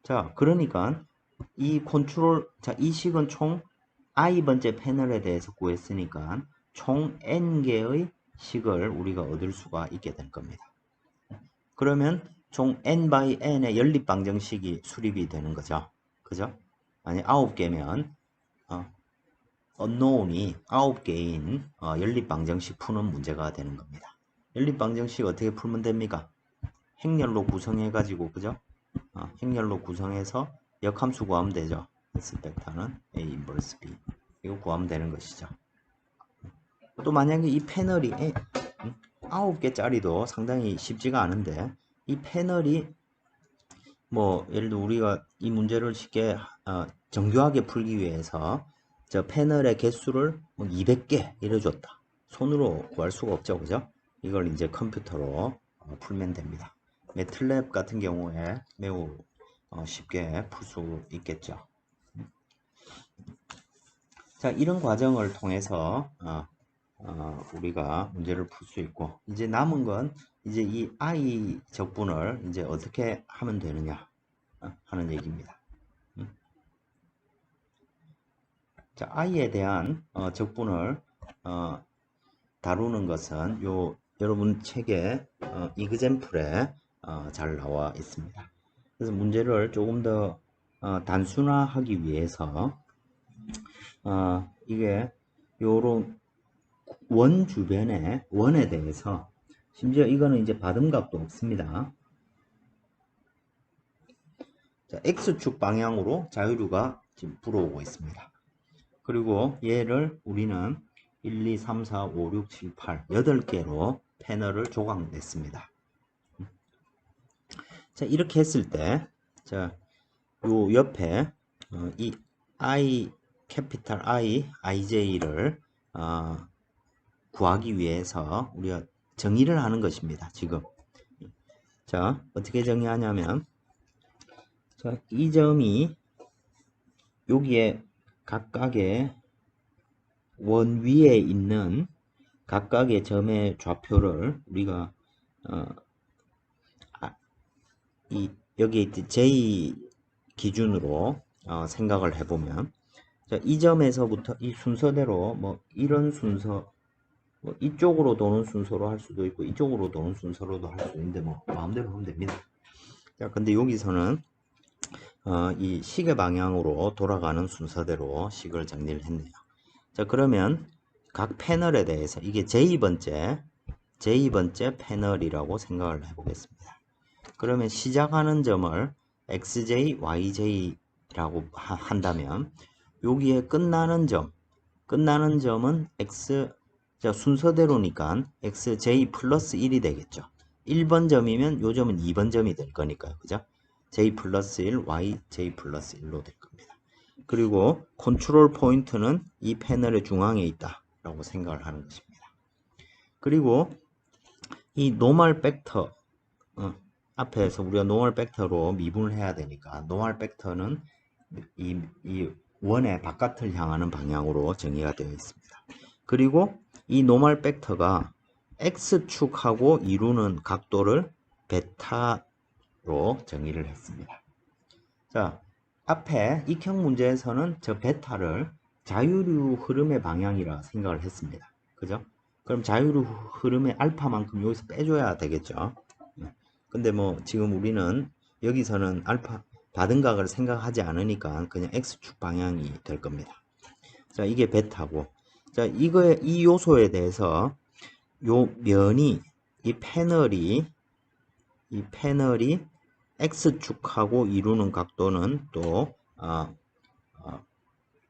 자, 그러니까 이 이 식은 총 i번째 패널에 대해서 구했으니까 총 n개의 식을 우리가 얻을 수가 있게 될 겁니다. 그러면 총 n by n의 연립방정식이 수립이 되는 거죠. 그죠? 만약 9개면 unknown이 9개인 연립방정식 푸는 문제가 되는 겁니다. 연립방정식 어떻게 풀면 됩니까? 행렬로 구성해가지고, 그죠? 행렬로 구성해서 역함수 구하면 되죠. S 벡터는 A 인버스 B. 이거 구하면 되는 것이죠. 또 만약에 이 패널이 9개짜리도 상당히 쉽지가 않은데, 이 패널이 뭐 예를 들어 우리가 이 문제를 쉽게 정교하게 풀기 위해서 저 패널의 개수를 뭐 200개 이래 줬다. 손으로 구할 수가 없죠. 그죠? 이걸 이제 컴퓨터로 풀면 됩니다. 매틀랩 같은 경우에 매우 쉽게 풀 수 있겠죠. 자, 이런 과정을 통해서 우리가 문제를 풀 수 있고, 이제 남은 건 이제 이 i 적분을 이제 어떻게 하면 되느냐 하는 얘기입니다. 자, i에 대한 적분을 다루는 것은 여러분 책에 이그젬플에 잘 나와 있습니다. 그래서 문제를 조금 더 단순화하기 위해서 이게 요런 원 주변의 원에 대해서, 심지어 이거는 이제 받음값도 없습니다. 자, x축 방향으로 자유류가 지금 불어오고 있습니다. 그리고 얘를 우리는 1, 2, 3, 4, 5, 6, 7, 8 8개로 패널을 조각냈습니다. 자, 이렇게 했을 때, 자, 요 옆에 이 I 캐피탈 I, IJ를 구하기 위해서 우리가 정의를 하는 것입니다. 지금. 자, 어떻게 정의하냐면, 자, 이 점이 여기에 각각의 원 위에 있는 각각의 점의 좌표를 우리가 여기에 있는 J 기준으로 생각을 해보면, 자, 이 점에서부터 이 순서대로 뭐 이런 순서, 뭐 이쪽으로 도는 순서로 할 수도 있고 이쪽으로 도는 순서로도 할 수 있는데 뭐 마음대로 하면 됩니다. 자, 근데 여기서는 이 시계 방향으로 돌아가는 순서대로 식을 정리를 했네요. 자, 그러면 각 패널에 대해서 이게 J번째 패널이라고 생각을 해보겠습니다. 그러면 시작하는 점을 XJ, YJ라고 한다면 여기에 끝나는 점은 X, 자, 순서대로니까 XJ 플러스 1이 되겠죠. 1번 점이면 요 점은 2번 점이 될 거니까요. 그죠? J 플러스 1, Y, J 플러스 1로 될 겁니다. 그리고 컨트롤 포인트는 이 패널의 중앙에 있다 라고 생각을 하는 것입니다. 그리고 이 노멀 벡터 앞에서 우리가 노멀 벡터로 미분을 해야 되니까 노멀 벡터는 이 원의 바깥을 향하는 방향으로 정의가 되어 있습니다. 그리고 이 노멀 벡터가 x축하고 이루는 각도를 베타로 정의를 했습니다. 자, 앞에 익형 문제에서는 저 베타를 자유류 흐름의 방향이라 생각을 했습니다. 그죠? 그럼 자유류 흐름의 알파만큼 여기서 빼줘야 되겠죠. 근데 뭐 지금 우리는 여기서는 알파 받은 각을 생각하지 않으니까 그냥 x축 방향이 될 겁니다. 자, 이게 베타고. 자, 이 요소에 대해서 요 면이, 이 패널이 x축하고 이루는 각도는 또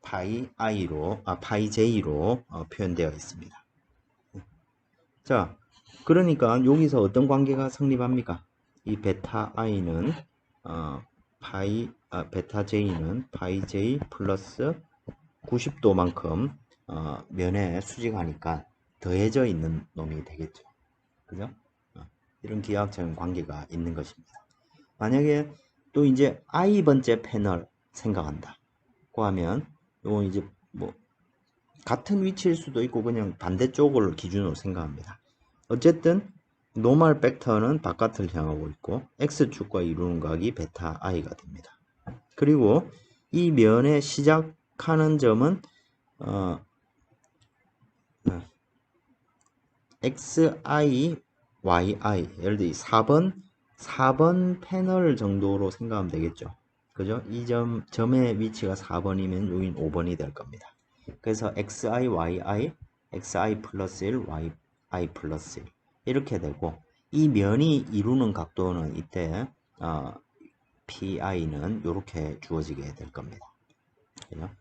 파이 j로 표현되어 있습니다. 자, 그러니까 여기서 어떤 관계가 성립합니까? 이 베타 i는 베타 j는 파이 j 플러스 90도만큼 면에 수직하니까 더해져 있는 놈이 되겠죠. 그죠? 이런 기하학적인 관계가 있는 것입니다. 만약에 또 이제 i번째 패널 생각한다고 하면 이건 이제 뭐 같은 위치일 수도 있고 그냥 반대쪽을 기준으로 생각합니다. 어쨌든 노멀 벡터는 바깥을 향하고 있고 x축과 이루는 각이 베타 i가 됩니다. 그리고 이 면의 시작하는 점은 xi, yi, 예를 들어 4번 패널 정도로 생각하면 되겠죠. 그죠? 이 점의 위치가 4번이면 여긴 5번이 될 겁니다. 그래서 xi, yi, xi 플러스 1, yi 플러스 1 이렇게 되고 이 면이 이루는 각도는 이때 pi는 이렇게 주어지게 될 겁니다. 그죠?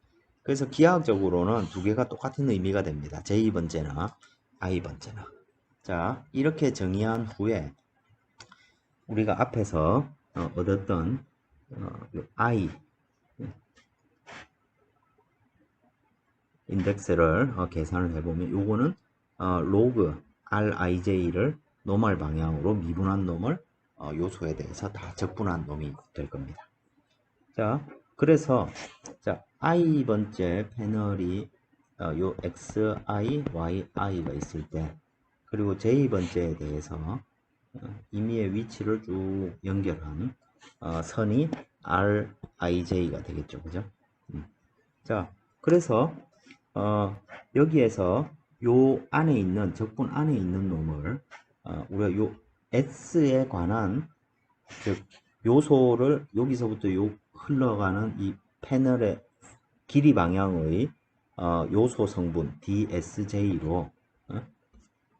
그래서 기하학적으로는 두 개가 똑같은 의미가 됩니다. j번째나 i번째나. 자, 이렇게 정의한 후에 우리가 앞에서 얻었던 i 인덱스를 계산을 해보면 요거는 로그 rij를 노멀 방향으로 미분한 놈을 요소에 대해서 다 적분한 놈이 될 겁니다. 자, 그래서 자 i번째 패널이 요 xi, yi가 있을 때 그리고 j번째에 대해서 임의의 위치를 쭉 연결한 선이 rij가 되겠죠. 그죠? 자, 그래서 여기에서 요 안에 있는 적분 안에 있는 놈을 우리가 요 s에 관한 즉 요소를 여기서부터 요 흘러가는 이 패널의 길이 방향의 요소 성분 dsj로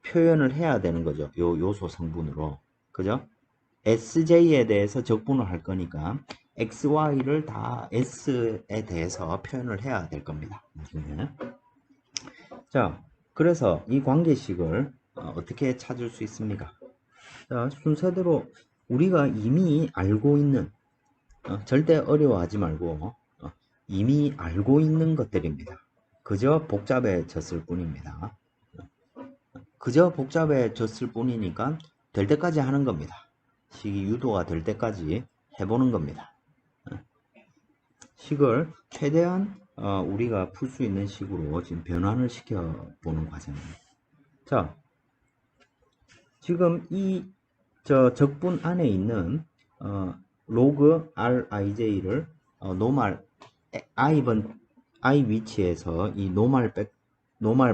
표현을 해야 되는 거죠. 요 요소 성분으로. 그죠? sj에 대해서 적분을 할 거니까 xy를 다 s에 대해서 표현을 해야 될 겁니다. 나중에. 자, 그래서 이 관계식을 어떻게 찾을 수 있습니까? 자, 순서대로 우리가 이미 알고 있는 절대 어려워하지 말고 이미 알고 있는 것들입니다. 그저 복잡해졌을 뿐입니다. 그저 복잡해졌을 뿐이니까 될 때까지 하는 겁니다. 식이 유도가 될 때까지 해보는 겁니다. 식을 최대한 우리가 풀 수 있는 식으로 지금 변환을 시켜보는 과정입니다. 자, 지금 이 적분 안에 있는 로그 rij를 노멀 i 위치에서 이 노멀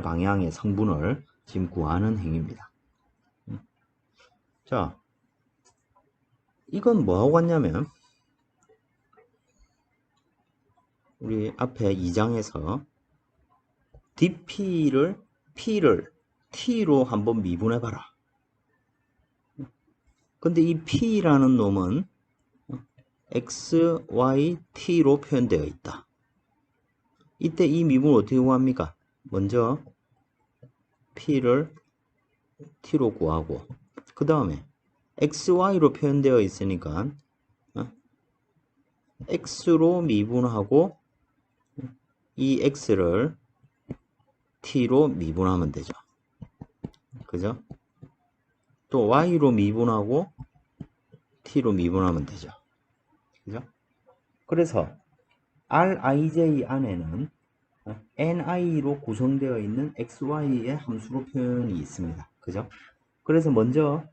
방향의 성분을 지금 구하는 행위입니다. 자, 이건 뭐하고 같냐면 우리 앞에 2장에서 dp를 p를 t로 한번 미분해봐라. 근데 이 p라는 놈은 x, y, t로 표현되어 있다. 이때 이 미분을 어떻게 구합니까? 먼저 p를 t로 구하고 그 다음에 x, y로 표현되어 있으니까 x로 미분하고 이 x를 t로 미분하면 되죠. 그죠? 또 y로 미분하고 t로 미분하면 되죠. 그죠? 그래서 rij 안에는 ni로 구성되어 있는 xy의 함수로 표현이 있습니다. 그죠? 그래서 먼저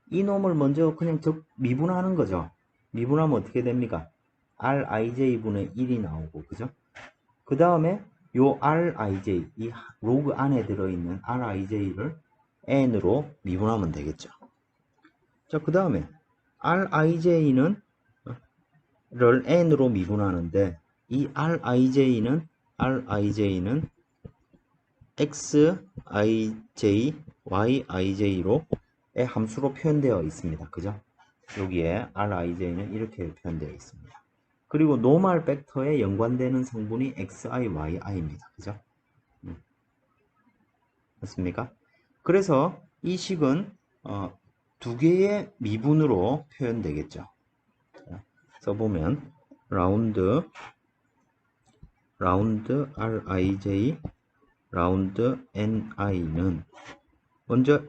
이놈을 먼저 그냥 미분하는 거죠. 미분하면 어떻게 됩니까? rij분의 1이 나오고, 그죠? 그 다음에 요 rij, 이 로그 안에 들어있는 rij를 n으로 미분하면 되겠죠. 자, 그 다음에 rij는 를 n으로 미분하는데 이 rij는 xij, yij로 의 함수로 표현되어 있습니다. 그죠? 여기에 rij는 이렇게 표현되어 있습니다. 그리고 노멀 벡터에 연관되는 성분이 xi, yi입니다. 그죠? 맞습니까? 그래서 이 식은 두 개의 미분으로 표현되겠죠. 써보면 라운드 rij 라운드 ni는 먼저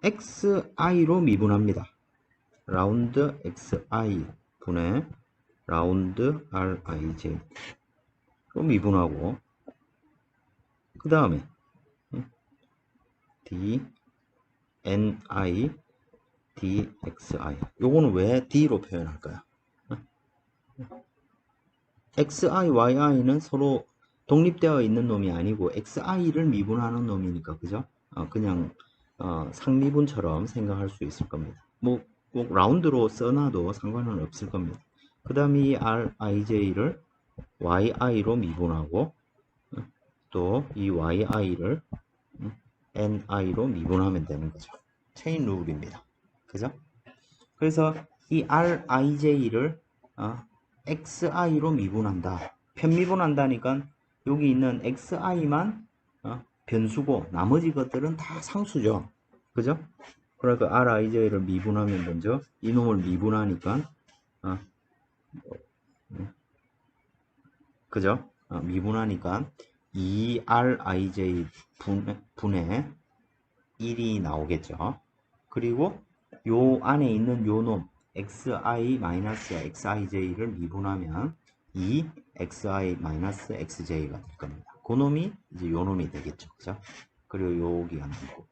xi로 미분합니다. 라운드 xi 분의 라운드 rij 로 미분하고 그 다음에 d ni dxi 요거는 왜 d로 표현할까요? xi, yi는 서로 독립되어 있는 놈이 아니고 xi를 미분하는 놈이니까 그죠? 그냥 상미분처럼 생각할 수 있을 겁니다. 뭐 꼭 라운드로 써놔도 상관은 없을 겁니다. 그 다음에 이 rij를 yi로 미분하고 또 이 yi를 ni로 미분하면 되는 거죠. 체인 룰입니다. 그죠? 그래서 이 rij를 xi로 미분한다. 편미분한다니까 여기 있는 xi만 변수고 나머지 것들은 다 상수죠. 그죠? 그러니까 rij를 미분하면 먼저 이놈을 미분하니까 그죠? 미분하니까 2rij 분의 1이 나오겠죠. 그리고 요 안에 있는 요 놈 xi-xij를 미분하면 2xi-xj가 될 겁니다. 그 놈이 이제 요 놈이 되겠죠. 그죠? 그리고 여기가 나오고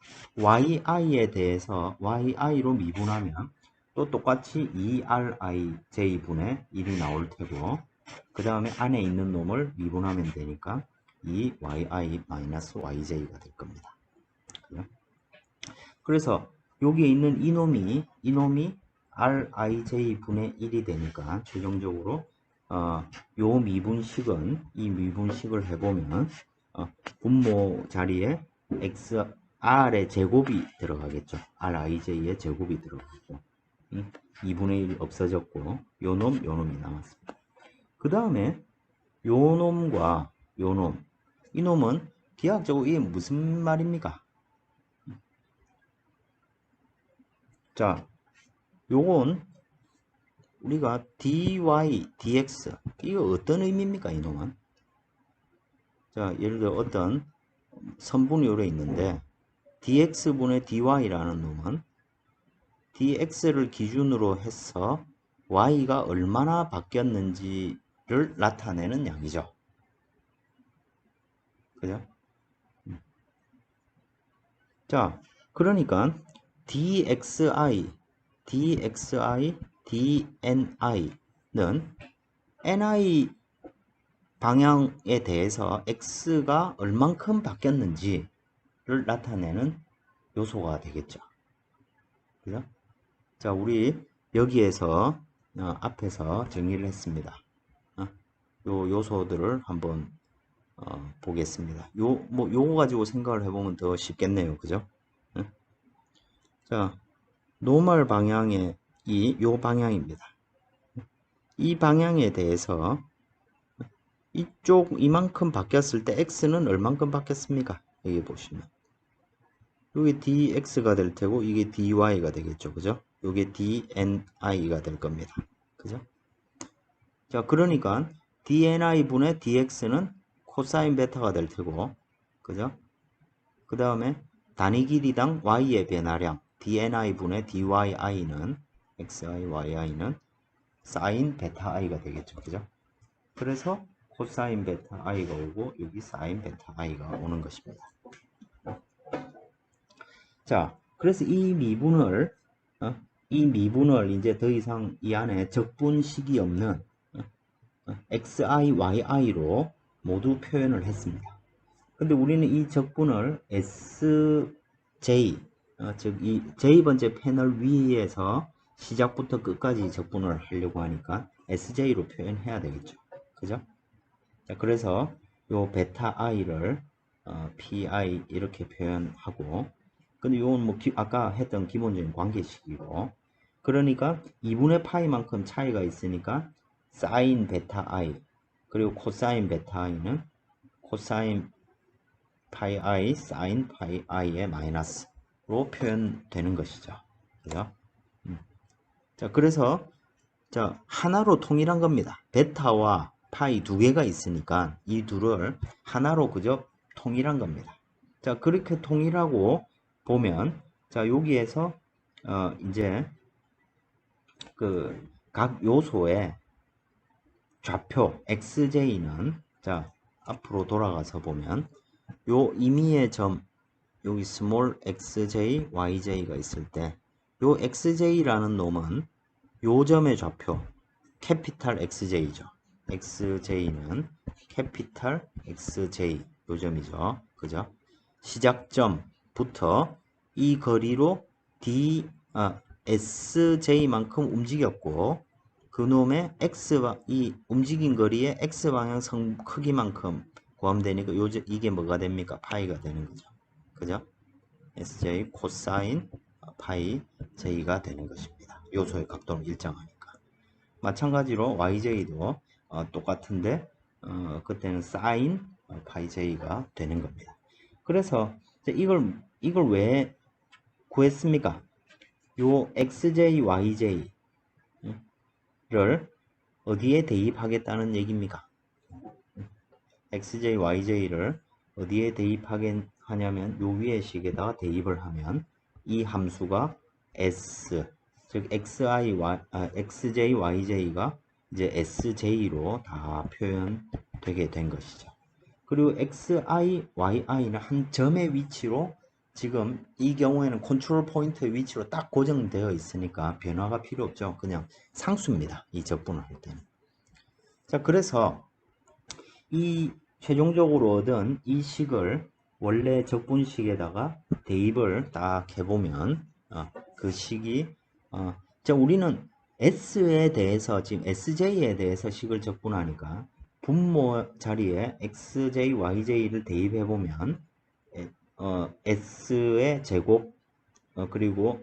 yi에 대해서 yi로 미분하면 또 똑같이 2rij 분의 1이 나올 테고 그 다음에 안에 있는 놈을 미분하면 되니까 2yi-yj가 될 겁니다. 그죠? 그래서 여기에 있는 이놈이 rij 분의 1이 되니까 최종적으로 요 미분식은 이 미분식을 해보면 분모 자리에 r의 제곱이 들어가겠죠. rij의 제곱이 들어가고 2분의 1 없어졌고 요 놈이 남았습니다. 그 다음에 요 놈과 요 놈, 이 놈은 기하학적으로 이게 무슨 말입니까? 자, 요건 우리가 dy, dx 이거 어떤 의미입니까? 이놈은 자, 예를 들어 어떤 선분이 요래 있는데 dx분의 dy라는 놈은 dx를 기준으로 해서 y가 얼마나 바뀌었는지를 나타내는 양이죠. 그죠? 자, 그러니까 dxi, dni는 ni 방향에 대해서 x가 얼만큼 바뀌었는지를 나타내는 요소가 되겠죠. 그죠? 자, 우리 여기에서 앞에서 정리를 했습니다. 요 요소들을 한번 보겠습니다. 요거 가지고 생각을 해보면 더 쉽겠네요. 그죠? 자, 노멀 방향의 요 방향입니다. 이 방향에 대해서 이만큼 바뀌었을 때 x는 얼만큼 바뀌었습니까? 여기 보시면 여기 dx가 될 테고 이게 dy가 되겠죠. 그죠? 이게 dni가 될 겁니다. 그죠? 자, 그러니까 dni분의 dx는 코사인 베타가 될 테고 그죠? 그 다음에 단위 길이당 y의 변화량 dni분의 dyi는 xi, yi는 사인 베타 i가 되겠죠. 그죠? 그래서 코사인 베타 i가 오고 여기 사인 베타 i가 오는 것입니다. 자, 그래서 이 미분을 이제 더 이상 이 안에 적분식이 없는 xi, yi로 모두 표현을 했습니다. 근데 우리는 이 적분을 sj, 즉 이 j번째 패널 위에서 시작부터 끝까지 적분을 하려고 하니까 sj로 표현해야 되겠죠. 그죠? 자, 그래서 요 베타 i를 pi 이렇게 표현하고, 근데 요건 뭐 아까 했던 기본적인 관계식이고, 그러니까 2분의 파이만큼 차이가 있으니까 사인 베타 i 그리고 코사인 베타 i는 코사인 파이 i 사인 파이 i의 마이너스로 표현되는 것이죠. 그죠? 자, 그래서 자, 하나로 통일한 겁니다. 베타와 파이 두 개가 있으니까 이 둘을 하나로 그저 통일한 겁니다. 자, 그렇게 통일하고 보면, 자, 여기에서 이제 그 각 요소의 좌표 xj는, 자, 앞으로 돌아가서 보면 요 임의의 점, 여기 스몰 xj, yj가 있을 때 요 xj라는 놈은 요 점의 좌표 캐피탈 xj죠. xj는 캐피탈 xj 요 점이죠. 그죠? 시작점부터 이 거리로 sj만큼 움직였고, 그놈의 이 움직인 거리의 x방향 크기만큼 구하되니까 이게 뭐가 됩니까? 파이가 되는 거죠. 그죠? sj 코사인 파이 j가 되는 것입니다. 요소의 각도는 일정하니까. 마찬가지로 yj도 똑같은데 그때는 사인 파이 j가 되는 겁니다. 그래서 이걸 왜 구했습니까? 요 xj, yj를 어디에 대입하겠다는 얘기입니까? xj, yj를 어디에 대입하냐면 요 위에 식에다가 대입을 하면 이 함수가 s, 즉 xj, yj가 이제 sj로 다 표현되게 된 것이죠. 그리고 xi, yi는 한 점의 위치로, 지금 이 경우에는 컨트롤 포인트의 위치로 딱 고정되어 있으니까 변화가 필요 없죠. 그냥 상수입니다. 이 적분을 할 때는. 자, 그래서 이 최종적으로 얻은 이 식을 원래 적분식에다가 대입을 딱 해보면 그 식이 자, 우리는 s에 대해서 지금 sj에 대해서 식을 적분하니까 분모 자리에 xj, yj를 대입해보면 s의 제곱 그리고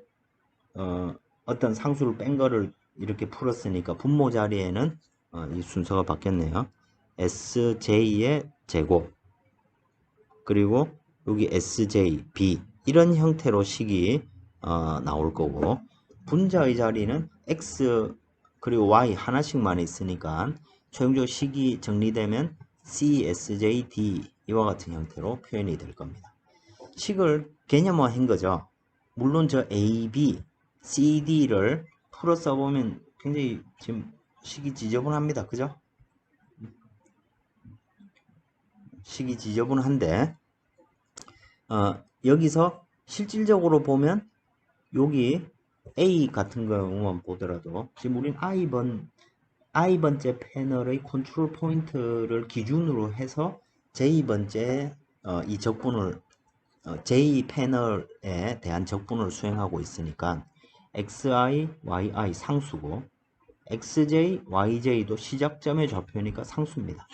어떤 상수를 뺀 거를 이렇게 풀었으니까 분모 자리에는 이 순서가 바뀌었네요. sj의 제곱 그리고 여기 sj, b 이런 형태로 식이 나올 거고, 분자의 자리는 x 그리고 y 하나씩만 있으니까 최종적으로 식이 정리되면 csj, d 이와 같은 형태로 표현이 될 겁니다. 식을 개념화한 거죠. 물론 저 a, b, c, d를 풀어 써보면 굉장히 지금 식이 지저분합니다. 그죠? 식이 지저분한데 여기서 실질적으로 보면 여기 A 같은 경우만 보더라도 지금 우린 I번째 패널의 컨트롤 포인트를 기준으로 해서 J번째 이 적분을 J 패널에 대한 적분을 수행하고 있으니까 XI, YI 상수고 XJ, YJ도 시작점의 좌표니까 상수입니다.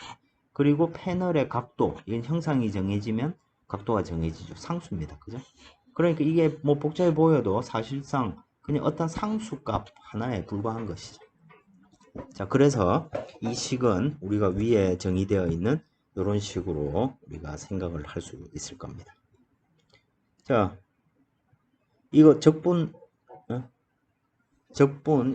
그리고 패널의 각도, 이건 형상이 정해지면 각도가 정해지죠. 상수입니다. 그죠? 그러니까 이게 뭐 복잡해 보여도 사실상 그냥 어떤 상수값 하나에 불과한 것이죠. 자, 그래서 이 식은 우리가 위에 정의되어 있는 이런 식으로 우리가 생각을 할 수 있을 겁니다. 자, 이거 적분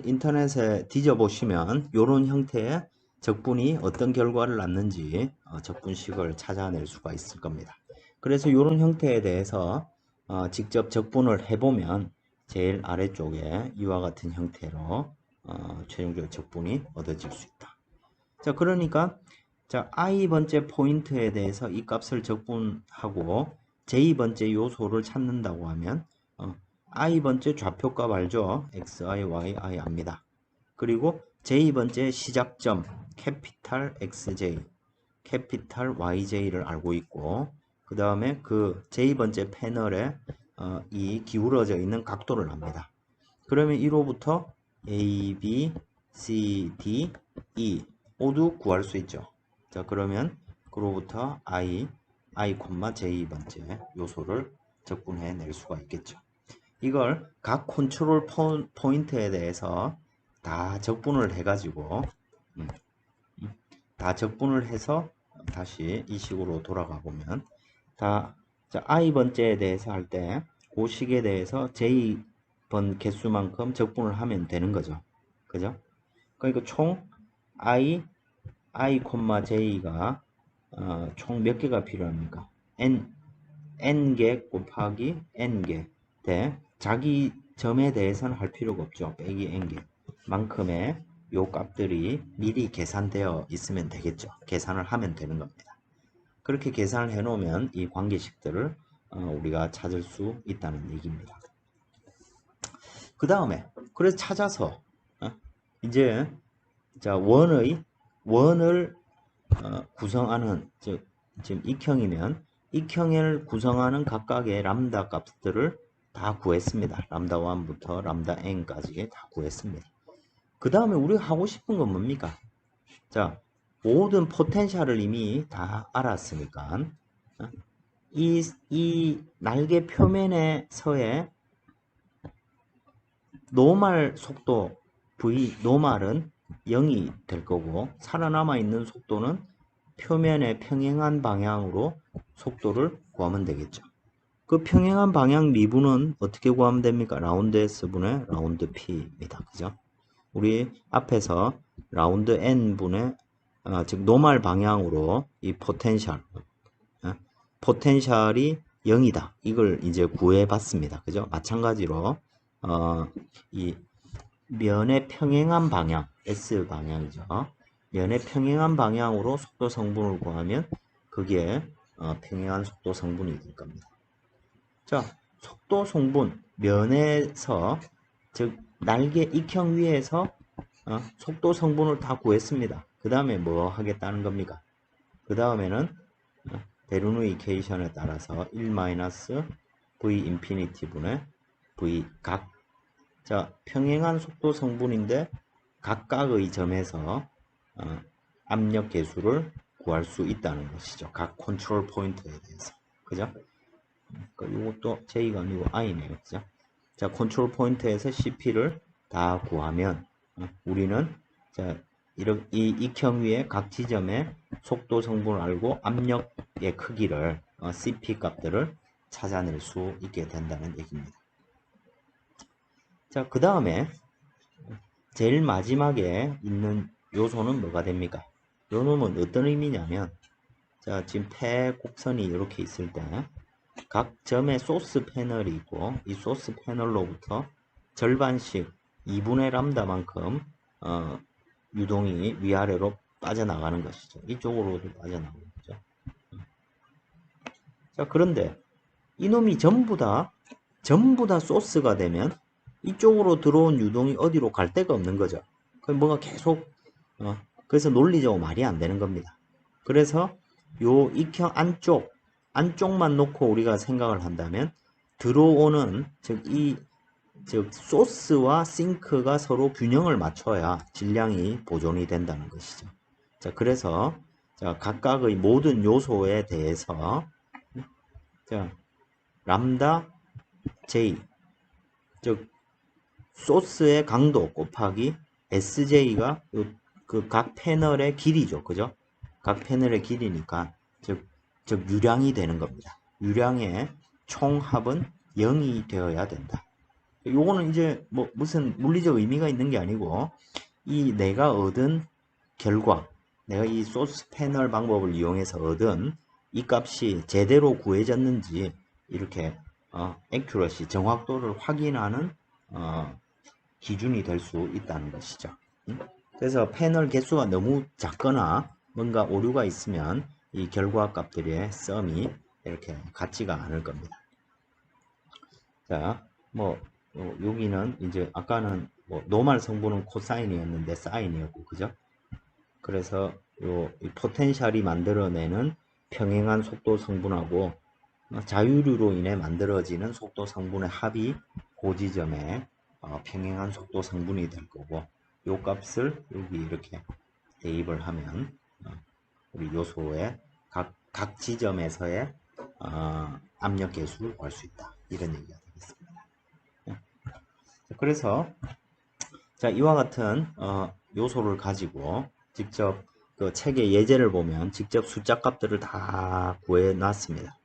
인터넷에 뒤져보시면 이런 형태의 적분이 어떤 결과를 낳는지 적분식을 찾아낼 수가 있을 겁니다. 그래서 이런 형태에 대해서 직접 적분을 해보면 제일 아래쪽에 이와 같은 형태로 최종적 적분이 얻어질 수 있다. 자, 그러니까 자, i번째 포인트에 대해서 이 값을 적분하고 j번째 요소를 찾는다고 하면 i번째 좌표값 알죠? xi, yi 압니다. 그리고 j번째 시작점 캐피탈 xj, 캐피탈 yj를 알고 있고 그 다음에 그 j번째 패널에 이 기울어져 있는 각도를 압니다. 그러면 1호부터 a, b, c, d, e 모두 구할 수 있죠. 자, 그러면 그로부터 i, j번째 요소를 적분해 낼 수가 있겠죠. 이걸 각 컨트롤 포인트에 대해서 다 적분을 해가지고 다 적분을 해서 다시 이 식으로 돌아가 보면 자, i번째에 대해서 할 때 그 식에 대해서 j번 개수만큼 적분을 하면 되는 거죠. 그죠? 그러니까 총 i, j가 총 몇 개가 필요합니까? n개 곱하기 n개 대 자기 점에 대해서는 할 필요가 없죠. 빼기 n개 만큼의 요 값들이 미리 계산되어 있으면 되겠죠. 계산을 하면 되는 겁니다. 그렇게 계산을 해 놓으면 이 관계식들을 우리가 찾을 수 있다는 얘기입니다. 그 다음에 그래서 찾아서 이제 자 원을 구성하는 즉 지금 익형이면 익형을 구성하는 각각의 람다 값들을 다 구했습니다. 람다 1부터 람다 n까지 다 구했습니다. 그 다음에 우리가 하고 싶은 건 뭡니까? 자, 모든 포텐셜을 이미 다 알았으니까 이 날개 표면에서의 노멀 속도 v 노멀은 0이 될 거고 살아남아 있는 속도는 표면의 평행한 방향으로 속도를 구하면 되겠죠. 그 평행한 방향 미분은 어떻게 구하면 됩니까? 라운드 S분의 라운드 P입니다. 그죠? 우리 앞에서 라운드 N분의 즉 노멀 방향으로 이 포텐셜이 0이다. 이걸 이제 구해 봤습니다. 그죠? 마찬가지로 이 면의 평행한 방향 S 방향이죠. 면의 평행한 방향으로 속도 성분을 구하면 그게 평행한 속도 성분이 될 겁니다. 자, 속도 성분 면에서 즉 날개 익형 위에서 속도 성분을 다 구했습니다. 그 다음에 뭐 하겠다는 겁니까? 그 다음에는 베르누이케이션에 따라서 1-v 인피니티 분의 v 각. 자, 평행한 속도 성분인데 각각의 점에서 압력 계수를 구할 수 있다는 것이죠. 각 컨트롤 포인트에 대해서. 그죠? 이것도 J가 아니고 I네요. 그죠? 자, 컨트롤 포인트에서 CP를 다 구하면 우리는 자, 이 익형 위에 각 지점의 속도 성분을 알고 압력의 크기를 CP 값들을 찾아낼 수 있게 된다는 얘기입니다. 자, 그 다음에 제일 마지막에 있는 요소는 뭐가 됩니까? 요 놈은 어떤 의미냐면 자, 지금 폐곡선이 이렇게 있을 때 각 점에 소스 패널이 있고 이 소스 패널로부터 절반씩 2분의 람다만큼 유동이 위아래로 빠져나가는 것이죠. 이쪽으로도 빠져나가는 거죠. 자, 그런데 이놈이 전부 다 소스가 되면 이쪽으로 들어온 유동이 어디로 갈 데가 없는 거죠. 뭔가 계속 그래서 논리적으로 말이 안 되는 겁니다. 그래서 요 익형 안쪽만 놓고 우리가 생각을 한다면 들어오는 즉 소스와 싱크가 서로 균형을 맞춰야 질량이 보존이 된다는 것이죠. 자, 그래서 자, 각각의 모든 요소에 대해서 자, 람다 J 즉 소스의 강도 곱하기 SJ가 그 각 패널의 길이죠. 그죠? 각 패널의 길이니까 즉 유량이 되는 겁니다. 유량의 총합은 0이 되어야 된다. 요거는 이제 뭐 무슨 물리적 의미가 있는 게 아니고 이 내가 얻은 결과 내가 이 소스 패널 방법을 이용해서 얻은 이 값이 제대로 구해졌는지 이렇게 accuracy 정확도를 확인하는 기준이 될 수 있다는 것이죠. 그래서 패널 개수가 너무 작거나 뭔가 오류가 있으면 이 결과 값들의 썸이 이렇게 같지가 않을 겁니다. 자, 여기는 이제 아까는 노멀 성분은 코사인이었는데 사인이었고, 그죠? 그래서 이 포텐셜이 만들어내는 평행한 속도 성분하고 자유류로 인해 만들어지는 속도 성분의 합이 그 지점에 평행한 속도 성분이 될 거고, 요 값을 여기 이렇게 대입을 하면 우리 요소의 각 지점에서의 압력 계수를 구할 수 있다. 이런 얘기가 되겠습니다. 그래서 자, 이와 같은 요소를 가지고 직접 그 책의 예제를 보면 직접 숫자 값들을 다 구해 놨습니다.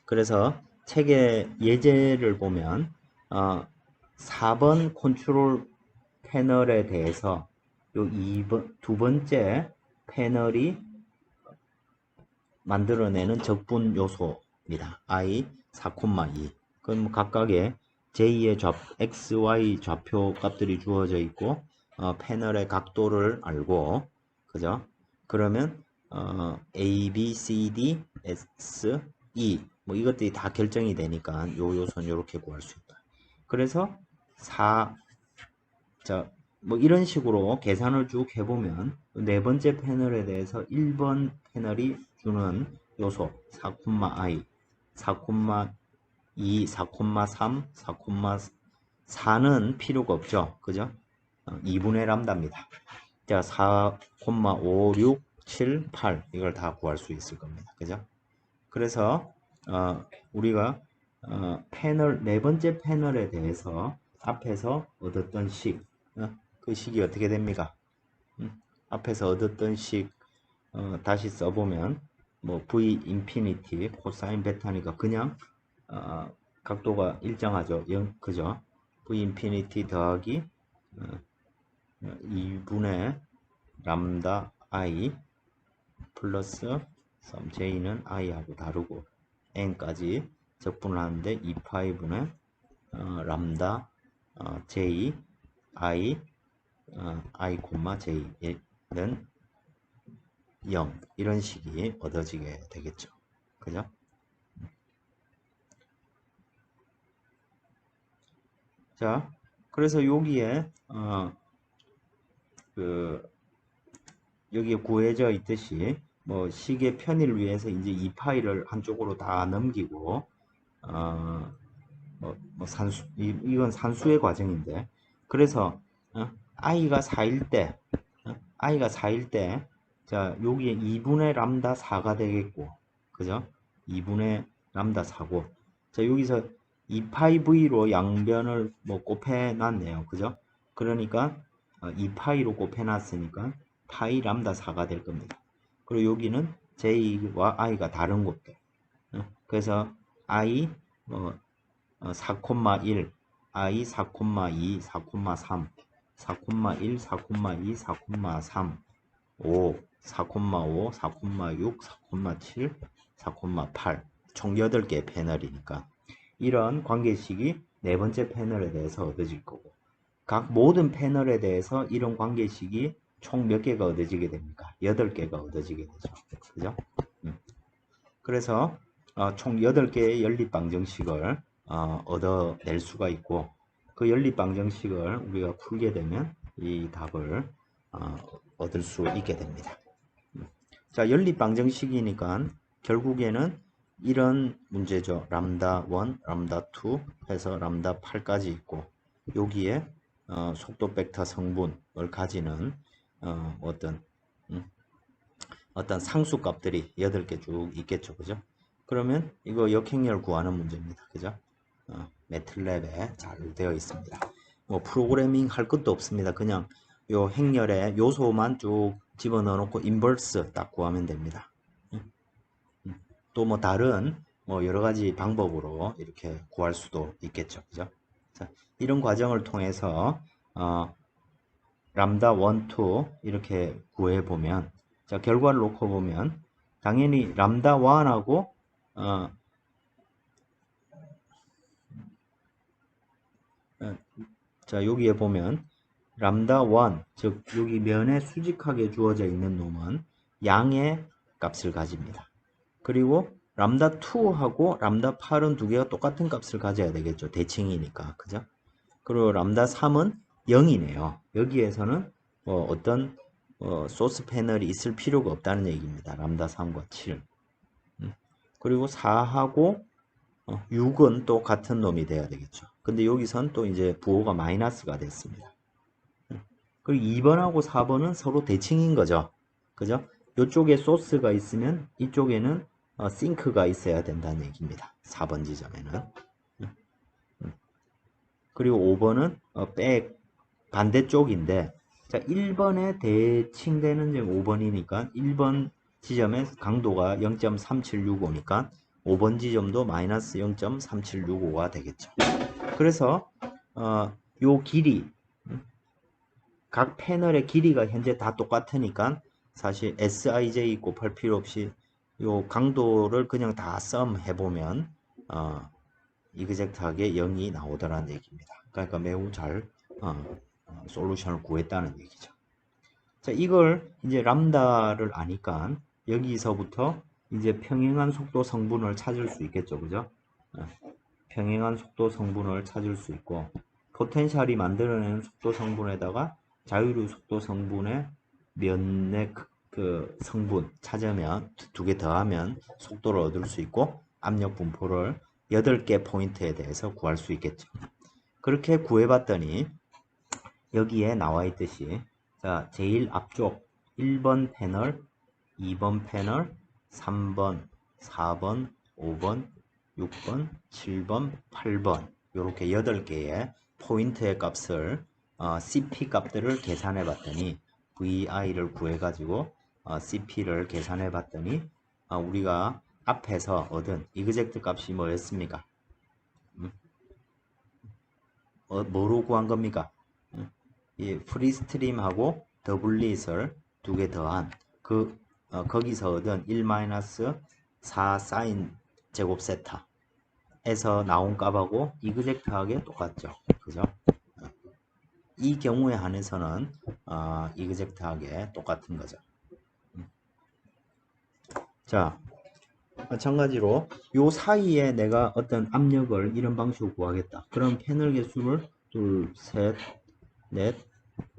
그래서 책의 예제를 보면 4번 컨트롤 패널에 대해서 요 두 번째 패널이 만들어내는 적분 요소입니다. I 4,2. 그럼 각각의 J의 X, Y 좌표 값들이 주어져 있고 패널의 각도를 알고, 그죠? 그러면 A, B, C, D, S, E 이것들이 다 결정이 되니까 요 요소는 이렇게 구할 수 있다. 그래서 이런 식으로 계산을 쭉 해보면 네 번째 패널에 대해서 1번 패널이 주는 요소 4,i, 4,2, 4,3, 4,4는 필요가 없죠. 그죠? 2분의 람다입니다. 자, 4,5, 6, 7, 8 이걸 다 구할 수 있을 겁니다. 그죠? 그래서 우리가 패널 네 번째 패널에 대해서 앞에서 얻었던 식, 그 식이 어떻게 됩니까? 앞에서 얻었던 식 다시 써보면 V 인피니티 코사인 베타니까 그냥 각도가 일정하죠. 그죠? V 인피니티 더하기 2분의 람다 I 플러스 J는 I하고 다르고 N까지 적분을 하는데 2파이분의 람다 J I I, J는 0 이런 식이 얻어지게 되겠죠. 그죠? 자, 그래서 여기에 여기에 구해져 있듯이 식의 편의를 위해서 이제 이 파일을 한쪽으로 다 넘기고 이건 산수의 과정인데, 그래서 i가 4일 때 i가 4일 때 자, 여기에 2분의 람다 4가 되겠고, 그죠? 2분의 람다 4고, 자, 여기서 2파이v로 양변을 곱해 놨네요. 그죠? 그러니까 2파이로 곱해 놨으니까 파이 람다 4가 될 겁니다. 그리고 여기는 j와 i가 다른 곳들. 그래서 i 4,1, i 4,2, 4,3, 4,1, 4,2, 4,3, 5, 4,5, 4,6, 4,7, 4,8 총 8개의 패널이니까 이런 관계식이 네 번째 패널에 대해서 얻어질 거고, 각 모든 패널에 대해서 이런 관계식이 총 몇 개가 얻어지게 됩니까? 8개가 얻어지게 되죠. 그죠? 그래서 총 8개의 연립방정식을 얻어낼 수가 있고, 그 연립방정식을 우리가 풀게 되면 이 답을 얻을 수 있게 됩니다. 자, 연립방정식이니까 결국에는 이런 문제죠. 람다 1, 람다 2 해서 람다 8까지 있고, 여기에 속도 벡터 성분을 가지는 어떤 상수 값들이 8개 쭉 있겠죠. 그죠? 그러면 이거 역행렬 구하는 문제입니다. 그죠? 매틀랩에 잘 되어 있습니다. 프로그래밍 할 것도 없습니다. 그냥 요 행렬에 요소만 쭉 집어넣어 놓고 인버스 딱 구하면 됩니다. 또 다른 여러 가지 방법으로 이렇게 구할 수도 있겠죠. 그죠? 자, 이런 과정을 통해서 람다 1, 2 이렇게 구해 보면, 자, 결과를 놓고 보면 당연히 람다 1하고 자, 여기에 보면 람다 1, 즉 여기 면에 수직하게 주어져 있는 놈은 양의 값을 가집니다. 그리고 람다 2하고 람다 8은 두 개가 똑같은 값을 가져야 되겠죠. 대칭이니까. 그죠? 그리고 람다 3은 0이네요. 여기에서는 어떤 소스 패널이 있을 필요가 없다는 얘기입니다. 람다 3과 7. 그리고 4하고 6은 또 같은 놈이 돼야 되겠죠. 근데 여기선 또 이제 부호가 마이너스가 됐습니다. 그리고 2번하고 4번은 서로 대칭인 거죠. 그죠? 이쪽에 소스가 있으면 이쪽에는 싱크가 있어야 된다는 얘기입니다. 4번 지점에는. 그리고 5번은 백 반대쪽인데, 자, 1번에 대칭되는 5번이니까 1번 지점의 강도가 0.3765니까 5번 지점도 마이너스 0.3765가 되겠죠. 그래서 요 길이, 각 패널의 길이가 현재 다 똑같으니까 사실 SIJ 곱할 필요 없이 요 강도를 그냥 다 썸 해보면 이그젝트하게 0이 나오더라는 얘기입니다. 그러니까 매우 잘 솔루션을 구했다는 얘기죠. 자, 이걸 이제 람다를 아니까 여기서부터 이제 평행한 속도 성분을 찾을 수 있겠죠. 그죠? 평행한 속도 성분을 찾을 수 있고, 포텐셜이 만들어내는 속도 성분에다가 자유류 속도 성분의 면의 그 성분 찾으면 두 개 더하면 속도를 얻을 수 있고 압력 분포를 8개 포인트에 대해서 구할 수 있겠죠. 그렇게 구해봤더니 여기에 나와 있듯이, 자, 제일 앞쪽 1번 패널, 2번 패널, 3번, 4번, 5번, 6번, 7번, 8번 이렇게 8개의 포인트의 값을 CP 값들을 계산해 봤더니 VI를 구해 가지고 CP를 계산해 봤더니 우리가 앞에서 얻은 이그젝트 값이 뭐였습니까? 뭐로 구한 겁니까? 이 프리스트림하고 더블릿을 두 개 더한 거기서 얻은 1-4 사인 제곱 세타에서 나온 값하고 이그젝트하게 똑같죠. 그죠? 이 경우에 한해서는 이그젝트하게 똑같은 거죠. 자, 마찬가지로 요 사이에 내가 어떤 압력을 이런 방식으로 구하겠다. 그럼 패널 개수를 둘, 셋, 넷,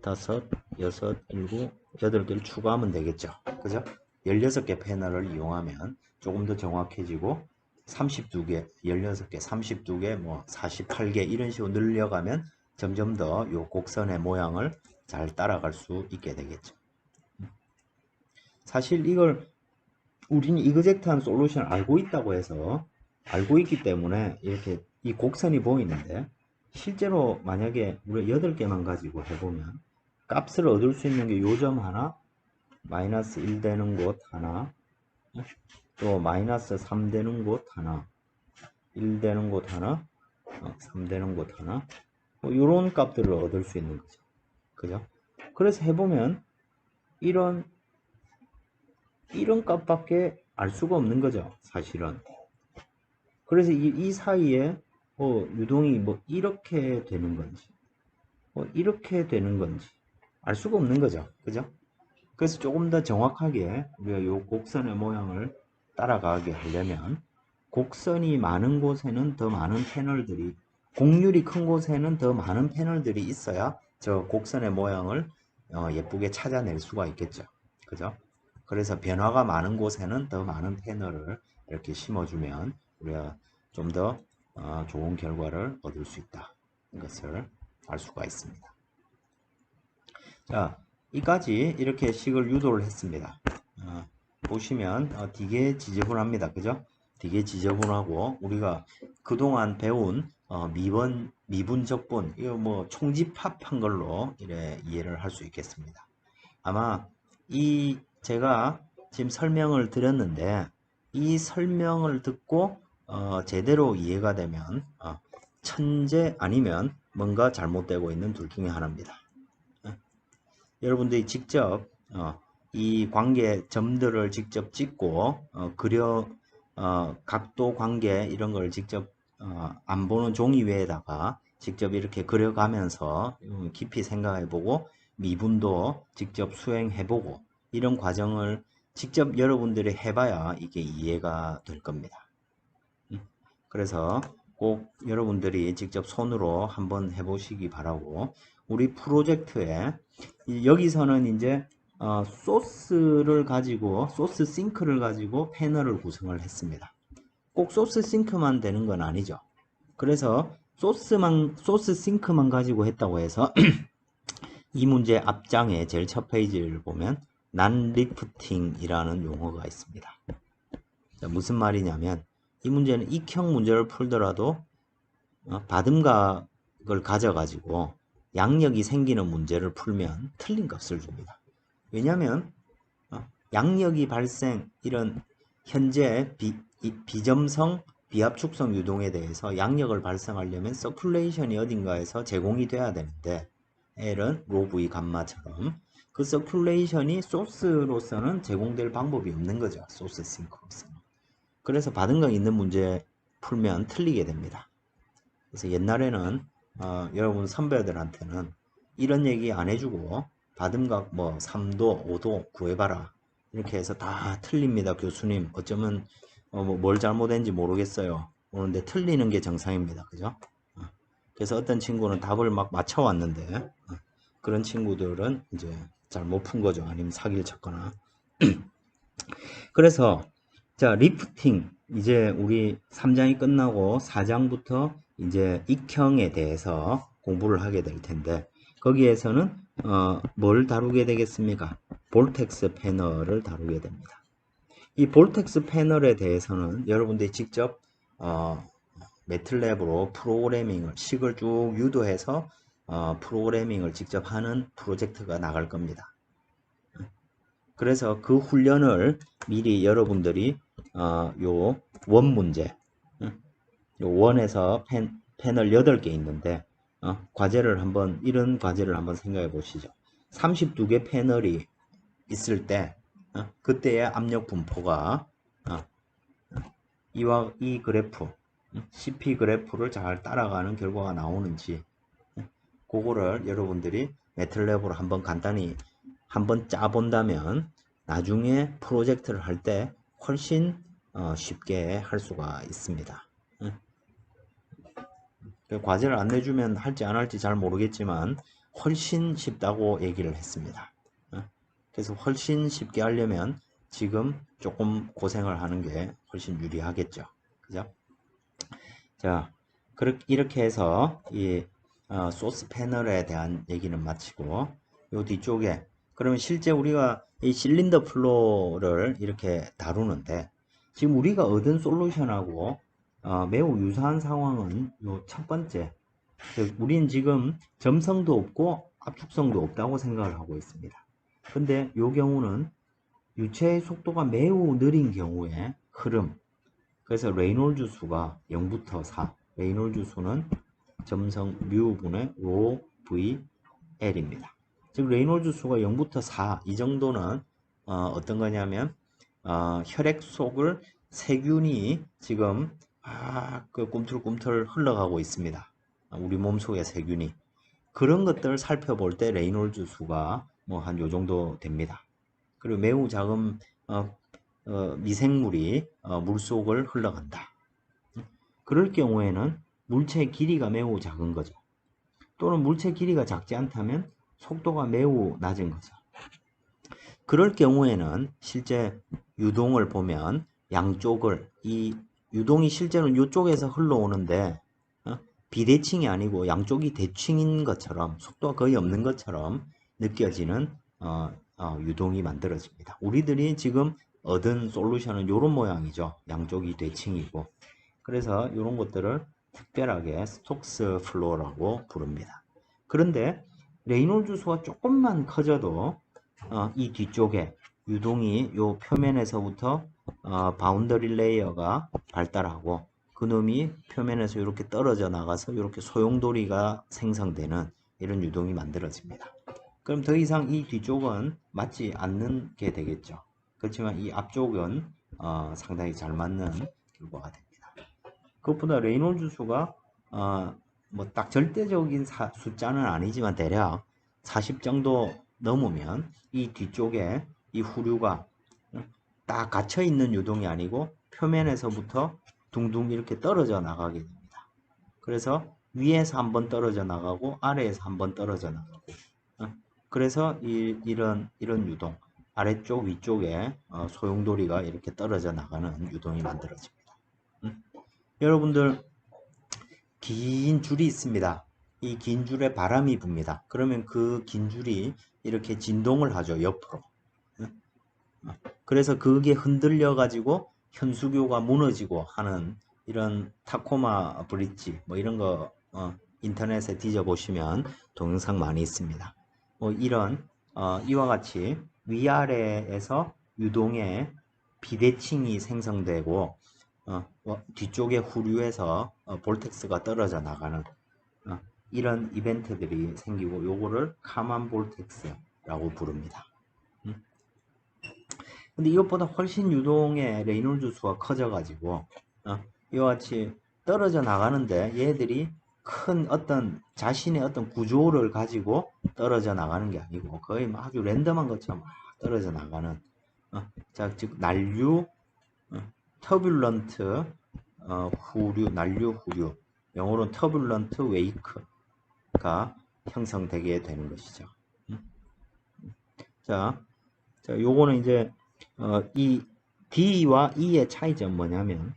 다섯, 여섯, 일곱, 여덟 개를 추가하면 되겠죠. 그죠? 16개 패널을 이용하면 조금 더 정확해지고 32개, 16개, 32개, 뭐 48개 이런 식으로 늘려가면 점점 더 요 곡선의 모양을 잘 따라갈 수 있게 되겠죠. 사실 이걸 우리는 이그젝트한 솔루션을 알고 있다고 해서 알고 있기 때문에 이렇게 이 곡선이 보이는데, 실제로 만약에 우리가 8개만 가지고 해보면 값을 얻을 수 있는 게 요점 하나, 마이너스 1 되는 곳 하나, 또 마이너스 3 되는 곳 하나, 1 되는 곳 하나, 3 되는 곳 하나, 이런 값들을 얻을 수 있는 거죠. 그죠? 그래서 해보면 이런 값밖에 알 수가 없는 거죠, 사실은. 그래서 이 사이에 유동이 뭐 이렇게 되는 건지 이렇게 되는 건지 알 수가 없는 거죠. 그죠? 그래서 조금 더 정확하게 우리가 이 곡선의 모양을 따라가게 하려면, 곡선이 많은 곳에는 더 많은 패널들이, 곡률이 큰 곳에는 더 많은 패널들이 있어야 저 곡선의 모양을 예쁘게 찾아낼 수가 있겠죠. 그죠? 그래서 변화가 많은 곳에는 더 많은 패널을 이렇게 심어주면 우리가 좀 더 좋은 결과를 얻을 수 있다. 이것을 알 수가 있습니다. 자, 이까지 이렇게 식을 유도를 했습니다. 보시면 되게 지저분합니다. 그죠? 되게 지저분하고 우리가 그동안 배운 미분, 적분, 이거 뭐 총집합한 걸로 이래 이해를 할 수 있겠습니다. 아마 제가 지금 설명을 드렸는데, 이 설명을 듣고 제대로 이해가 되면 천재 아니면 뭔가 잘못되고 있는 둘 중에 하나입니다. 여러분들이 직접 이 관계 점들을 직접 찍고 각도 관계 이런 걸 직접 안 보는 종이 위에다가 직접 이렇게 그려가면서 깊이 생각해보고 미분도 직접 수행해보고 이런 과정을 직접 여러분들이 해봐야 이게 이해가 될 겁니다. 그래서 꼭 여러분들이 직접 손으로 한번 해보시기 바라고, 우리 프로젝트에 여기서는 이제 소스를 가지고, 소스 싱크를 가지고 패널을 구성을 했습니다. 꼭 소스 싱크만 되는 건 아니죠. 그래서 소스 싱크만 가지고 했다고 해서 이 문제 앞장에 제일 첫 페이지를 보면 난 리프팅이라는 용어가 있습니다. 자, 무슨 말이냐면 이 문제는 익형 문제를 풀더라도 받음각을 가져가지고 양력이 생기는 문제를 풀면 틀린 값을 줍니다. 왜냐하면 양력이 발생, 이런 현재 비점성 비압축성 유동에 대해서 양력을 발생하려면 서큘레이션이 어딘가에서 제공이 돼야 되는데, L은 로 V 감마처럼 그 서큘레이션이 소스로서는 제공될 방법이 없는 거죠. 소스 싱크로서는. 그래서 받음각 있는 문제 풀면 틀리게 됩니다. 그래서 옛날에는 여러분 선배들한테는 이런 얘기 안 해주고 받음각 뭐 3도 5도 구해봐라 이렇게 해서 다 틀립니다. 교수님 어쩌면 뭘 잘못했는지 모르겠어요. 그런데 틀리는 게 정상입니다. 그죠? 그래서 어떤 친구는 답을 막 맞춰왔는데 그런 친구들은 이제 잘 못 푼 거죠. 아니면 사기를 쳤거나. 그래서 자, 리프팅 이제 우리 3장이 끝나고 4장부터 이제 익형에 대해서 공부를 하게 될 텐데, 거기에서는 뭘 다루게 되겠습니까? 볼텍스 패널을 다루게 됩니다. 이 볼텍스 패널에 대해서는 여러분들이 직접 매틀랩으로 프로그래밍을 식을 쭉 유도해서 프로그래밍을 직접 하는 프로젝트가 나갈 겁니다. 그래서 그 훈련을 미리 여러분들이 요 원 문제, 요 원에서 패널 8개 있는데 과제를 한번, 이런 과제를 한번 생각해 보시죠. 32개 패널이 있을 때 그때의 압력 분포가 이와 이 그래프 CP 그래프를 잘 따라가는 결과가 나오는지, 그거를 여러분들이 매틀랩으로 한번 간단히 한번 짜본다면 나중에 프로젝트를 할 때 훨씬 쉽게 할 수가 있습니다. 과제를 안 내주면 할지 안 할지 잘 모르겠지만 훨씬 쉽다고 얘기를 했습니다. 그래서 훨씬 쉽게 하려면 지금 조금 고생을 하는 게 훨씬 유리하겠죠. 그죠? 자, 이렇게 해서 이 소스 패널에 대한 얘기는 마치고, 요 뒤쪽에 그러면 실제 우리가 이 실린더 플로우를 이렇게 다루는데, 지금 우리가 얻은 솔루션하고 매우 유사한 상황은 요 첫 번째, 우리는 지금 점성도 없고 압축성도 없다고 생각을 하고 있습니다. 근데 요 경우는 유체의 속도가 매우 느린 경우에 흐름, 그래서 레이놀즈 수가 0부터 4, 레이놀즈 수는 점성 뮤분의 로 V L입니다. 즉 레이놀즈 수가 0부터 4, 이 정도는 어떤 거냐면 혈액 속을 세균이 지금 그 꿈틀꿈틀 흘러가고 있습니다. 우리 몸속의 세균이. 그런 것들을 살펴볼 때 레이놀즈 수가 뭐 한 요 정도 됩니다. 그리고 매우 작은 미생물이 물속을 흘러간다. 그럴 경우에는 물체 길이가 매우 작은 거죠. 또는 물체 길이가 작지 않다면 속도가 매우 낮은 거죠. 그럴 경우에는 실제 유동을 보면 양쪽을, 이 유동이 실제로는 이쪽에서 흘러오는데 비대칭이 아니고 양쪽이 대칭인 것처럼, 속도가 거의 없는 것처럼 느껴지는 유동이 만들어집니다. 우리들이 지금 얻은 솔루션은 이런 모양이죠. 양쪽이 대칭이고. 그래서 이런 것들을 특별하게 스톡스 플로우라고 부릅니다. 그런데 레이놀즈 수가 조금만 커져도 이 뒤쪽에 유동이 요 표면에서부터 바운더리 레이어가 발달하고 그놈이 표면에서 이렇게 떨어져 나가서 이렇게 소용돌이가 생성되는 이런 유동이 만들어집니다. 그럼 더 이상 이 뒤쪽은 맞지 않는 게 되겠죠. 그렇지만 이 앞쪽은 상당히 잘 맞는 결과가 됩니다. 그것보다 레이놀즈 수가 뭐 딱 절대적인 숫자는 아니지만 대략 40 정도 넘으면 이 뒤쪽에 이 후류가 딱 갇혀 있는 유동이 아니고 표면에서부터 둥둥 이렇게 떨어져 나가게 됩니다. 그래서 위에서 한번 떨어져 나가고 아래에서 한번 떨어져 나가고 그래서 이런 유동 아래쪽 위쪽에 소용돌이가 이렇게 떨어져 나가는 유동이 만들어집니다. 여러분들 긴 줄이 있습니다. 이 긴 줄에 바람이 붑니다. 그러면 그 긴 줄이 이렇게 진동을 하죠. 옆으로. 그래서 그게 흔들려 가지고 현수교가 무너지고 하는 이런 타코마 브릿지 뭐 이런 거 인터넷에 뒤져보시면 동영상 많이 있습니다. 이런 이와 같이 위아래에서 유동의 비대칭이 생성되고 뒤쪽에 후류에서 볼텍스가 떨어져 나가는 이런 이벤트들이 생기고 요거를 카만 볼텍스라고 부릅니다. 근데 이것보다 훨씬 유동의 레이놀즈 수가 커져가지고 이와 같이 떨어져 나가는데 얘들이 큰 어떤 자신의 어떤 구조를 가지고 떨어져 나가는 게 아니고 거의 아주 랜덤한 것처럼 떨어져 나가는 자, 즉 난류 터뷸런트 후류 난류 후류 영어로는 터뷸런트 웨이크가 형성되게 되는 것이죠. 자, 요거는 이제 이 D와 E의 차이점 뭐냐면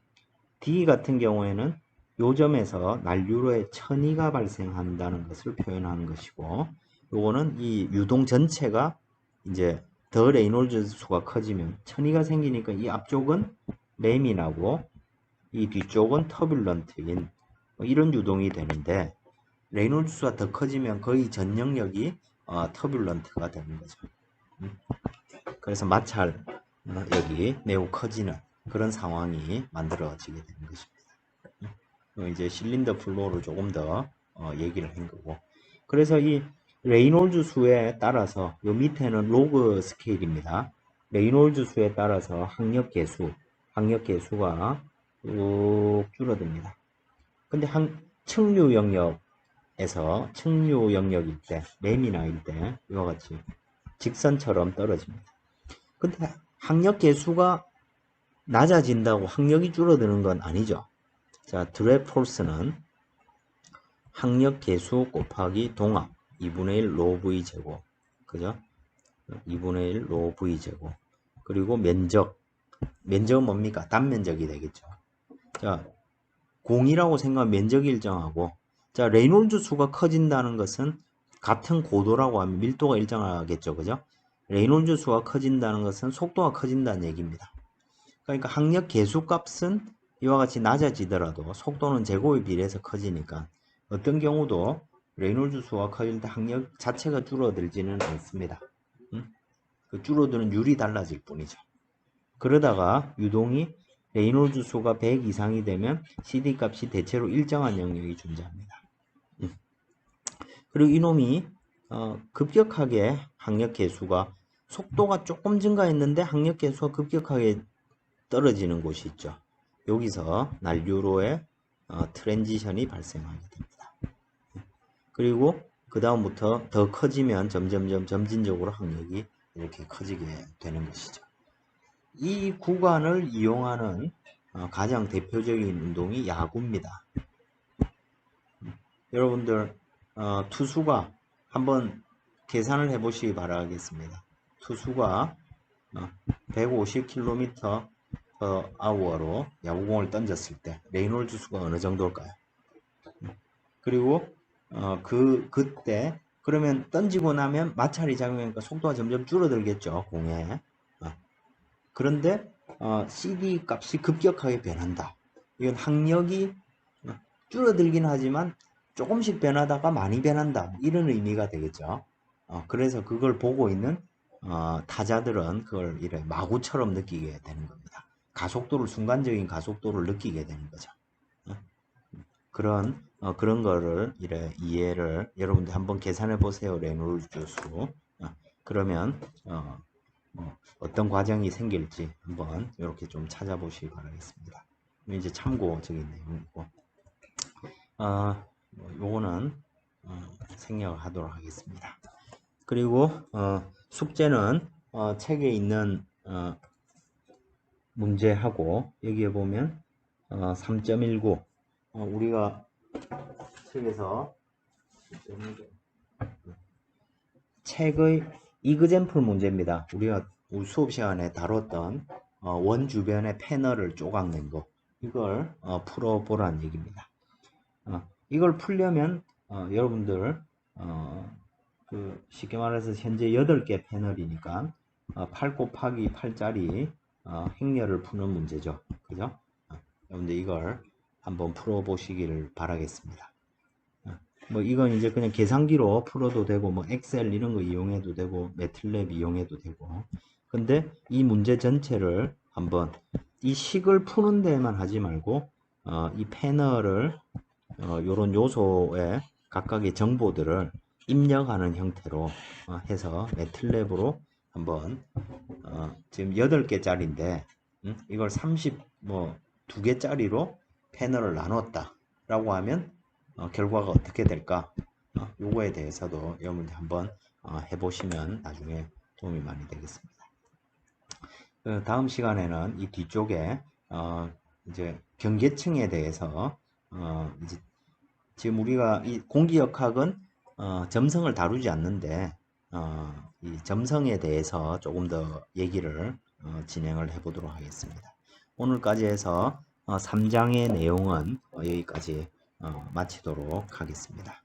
D 같은 경우에는 요점에서 난류로의 천이가 발생한다는 것을 표현하는 것이고 요거는 이 유동 전체가 이제 더 레이놀즈 수가 커지면 천이가 생기니까 이 앞쪽은 레민하고 이 뒤쪽은 터뷸런트인 이런 유동이 되는데 레이놀즈 수가 더 커지면 거의 전 영역이 터뷸런트가 되는 거죠. 그래서 마찰 여기 매우 커지는 그런 상황이 만들어지게 되는 것입니다. 이제 실린더 플로우를 조금 더 얘기를 한 거고 그래서 이 레이놀즈 수에 따라서 요 밑에는 로그 스케일입니다. 레이놀즈 수에 따라서 항력 계수가 쭉 줄어듭니다. 근데 측류 영역에서 측류 영역일 때 레미나일 때 이와 같이 직선처럼 떨어집니다. 근데 학력 계수가 낮아진다고 학력이 줄어드는 건 아니죠. 자, 드랩 폴스는 학력 계수 곱하기 동합 2분의 1 로 V 제곱 그죠? 2분의 1 로 V 제곱 그리고 면적은 뭡니까? 단면적이 되겠죠. 자, 공이라고 생각하면 면적이 일정하고 자, 레이놀즈 수가 커진다는 것은 같은 고도라고 하면 밀도가 일정하겠죠. 그죠? 레이놀즈 수가 커진다는 것은 속도가 커진다는 얘기입니다. 그러니까 학력 계수값은 이와 같이 낮아지더라도 속도는 제곱에 비례해서 커지니까 어떤 경우도 레이놀즈 수가 커질 때 학력 자체가 줄어들지는 않습니다. 그 줄어드는 율이 달라질 뿐이죠. 그러다가 유동이 레이놀즈 수가 100 이상이 되면 CD 값이 대체로 일정한 영역이 존재합니다. 그리고 이놈이 급격하게 학력 계수가 속도가 조금 증가했는데 학력 계수가 급격하게 떨어지는 곳이 있죠. 여기서 난류로의 트랜지션이 발생하게 됩니다. 그리고 그 다음부터 더 커지면 점진적으로 학력이 이렇게 커지게 되는 것이죠. 이 구간을 이용하는 가장 대표적인 운동이 야구입니다. 여러분들 투수가 한번 계산을 해보시기 바라겠습니다. 투수가 150km 아워로 야구공을 던졌을 때 레이놀즈 수가 어느 정도일까요? 그리고 그때 그러면 던지고 나면 마찰이 작용하니까 속도가 점점 줄어들겠죠, 공에. 그런데 CD 값이 급격하게 변한다. 이건 학력이 줄어들긴 하지만 조금씩 변하다가 많이 변한다. 이런 의미가 되겠죠. 그래서 그걸 보고 있는 타자들은 그걸 이래 마구처럼 느끼게 되는 겁니다. 순간적인 가속도를 느끼게 되는 거죠. 그런 거를 이래 이해를 여러분들 한번 계산해 보세요. 레놀즈 수. 그러면 어떤 과정이 생길지 한번 이렇게 좀 찾아보시기 바라겠습니다. 이제 참고적인 내용이고, 요거는 생략을 하도록 하겠습니다. 그리고 숙제는 책에 있는 문제하고 여기에 보면 3.19 우리가 책에서 책의 이그젠플 문제입니다. 우리가 수업 시간에 다뤘던 원 주변의 패널을 쪼각낸 거 이걸 풀어보라는 얘기입니다. 이걸 풀려면 여러분들 쉽게 말해서 현재 8개 패널이니까 8 곱하기 8짜리 행렬을 푸는 문제죠. 그죠? 여러분들 이걸 한번 풀어보시기를 바라겠습니다. 뭐 이건 이제 그냥 계산기로 풀어도 되고 뭐 엑셀 이런 거 이용해도 되고 매틀랩 이용해도 되고 근데 이 문제 전체를 한번 이 식을 푸는 데만 하지 말고 이 패널을 요런 요소에 각각의 정보들을 입력하는 형태로 해서 매틀랩으로 한번 지금 8개짜리인데 이걸 2개짜리로 패널을 나눴다 라고 하면 결과가 어떻게 될까 요거에 대해서도 여러분들 한번 해보시면 나중에 도움이 많이 되겠습니다. 다음 시간에는 이 뒤쪽에 이제 경계층에 대해서 이제 지금 우리가 이 공기역학은 점성을 다루지 않는데 이 점성에 대해서 조금 더 얘기를 진행을 해 보도록 하겠습니다. 오늘까지 해서 3장의 내용은 여기까지 마치도록 하겠습니다.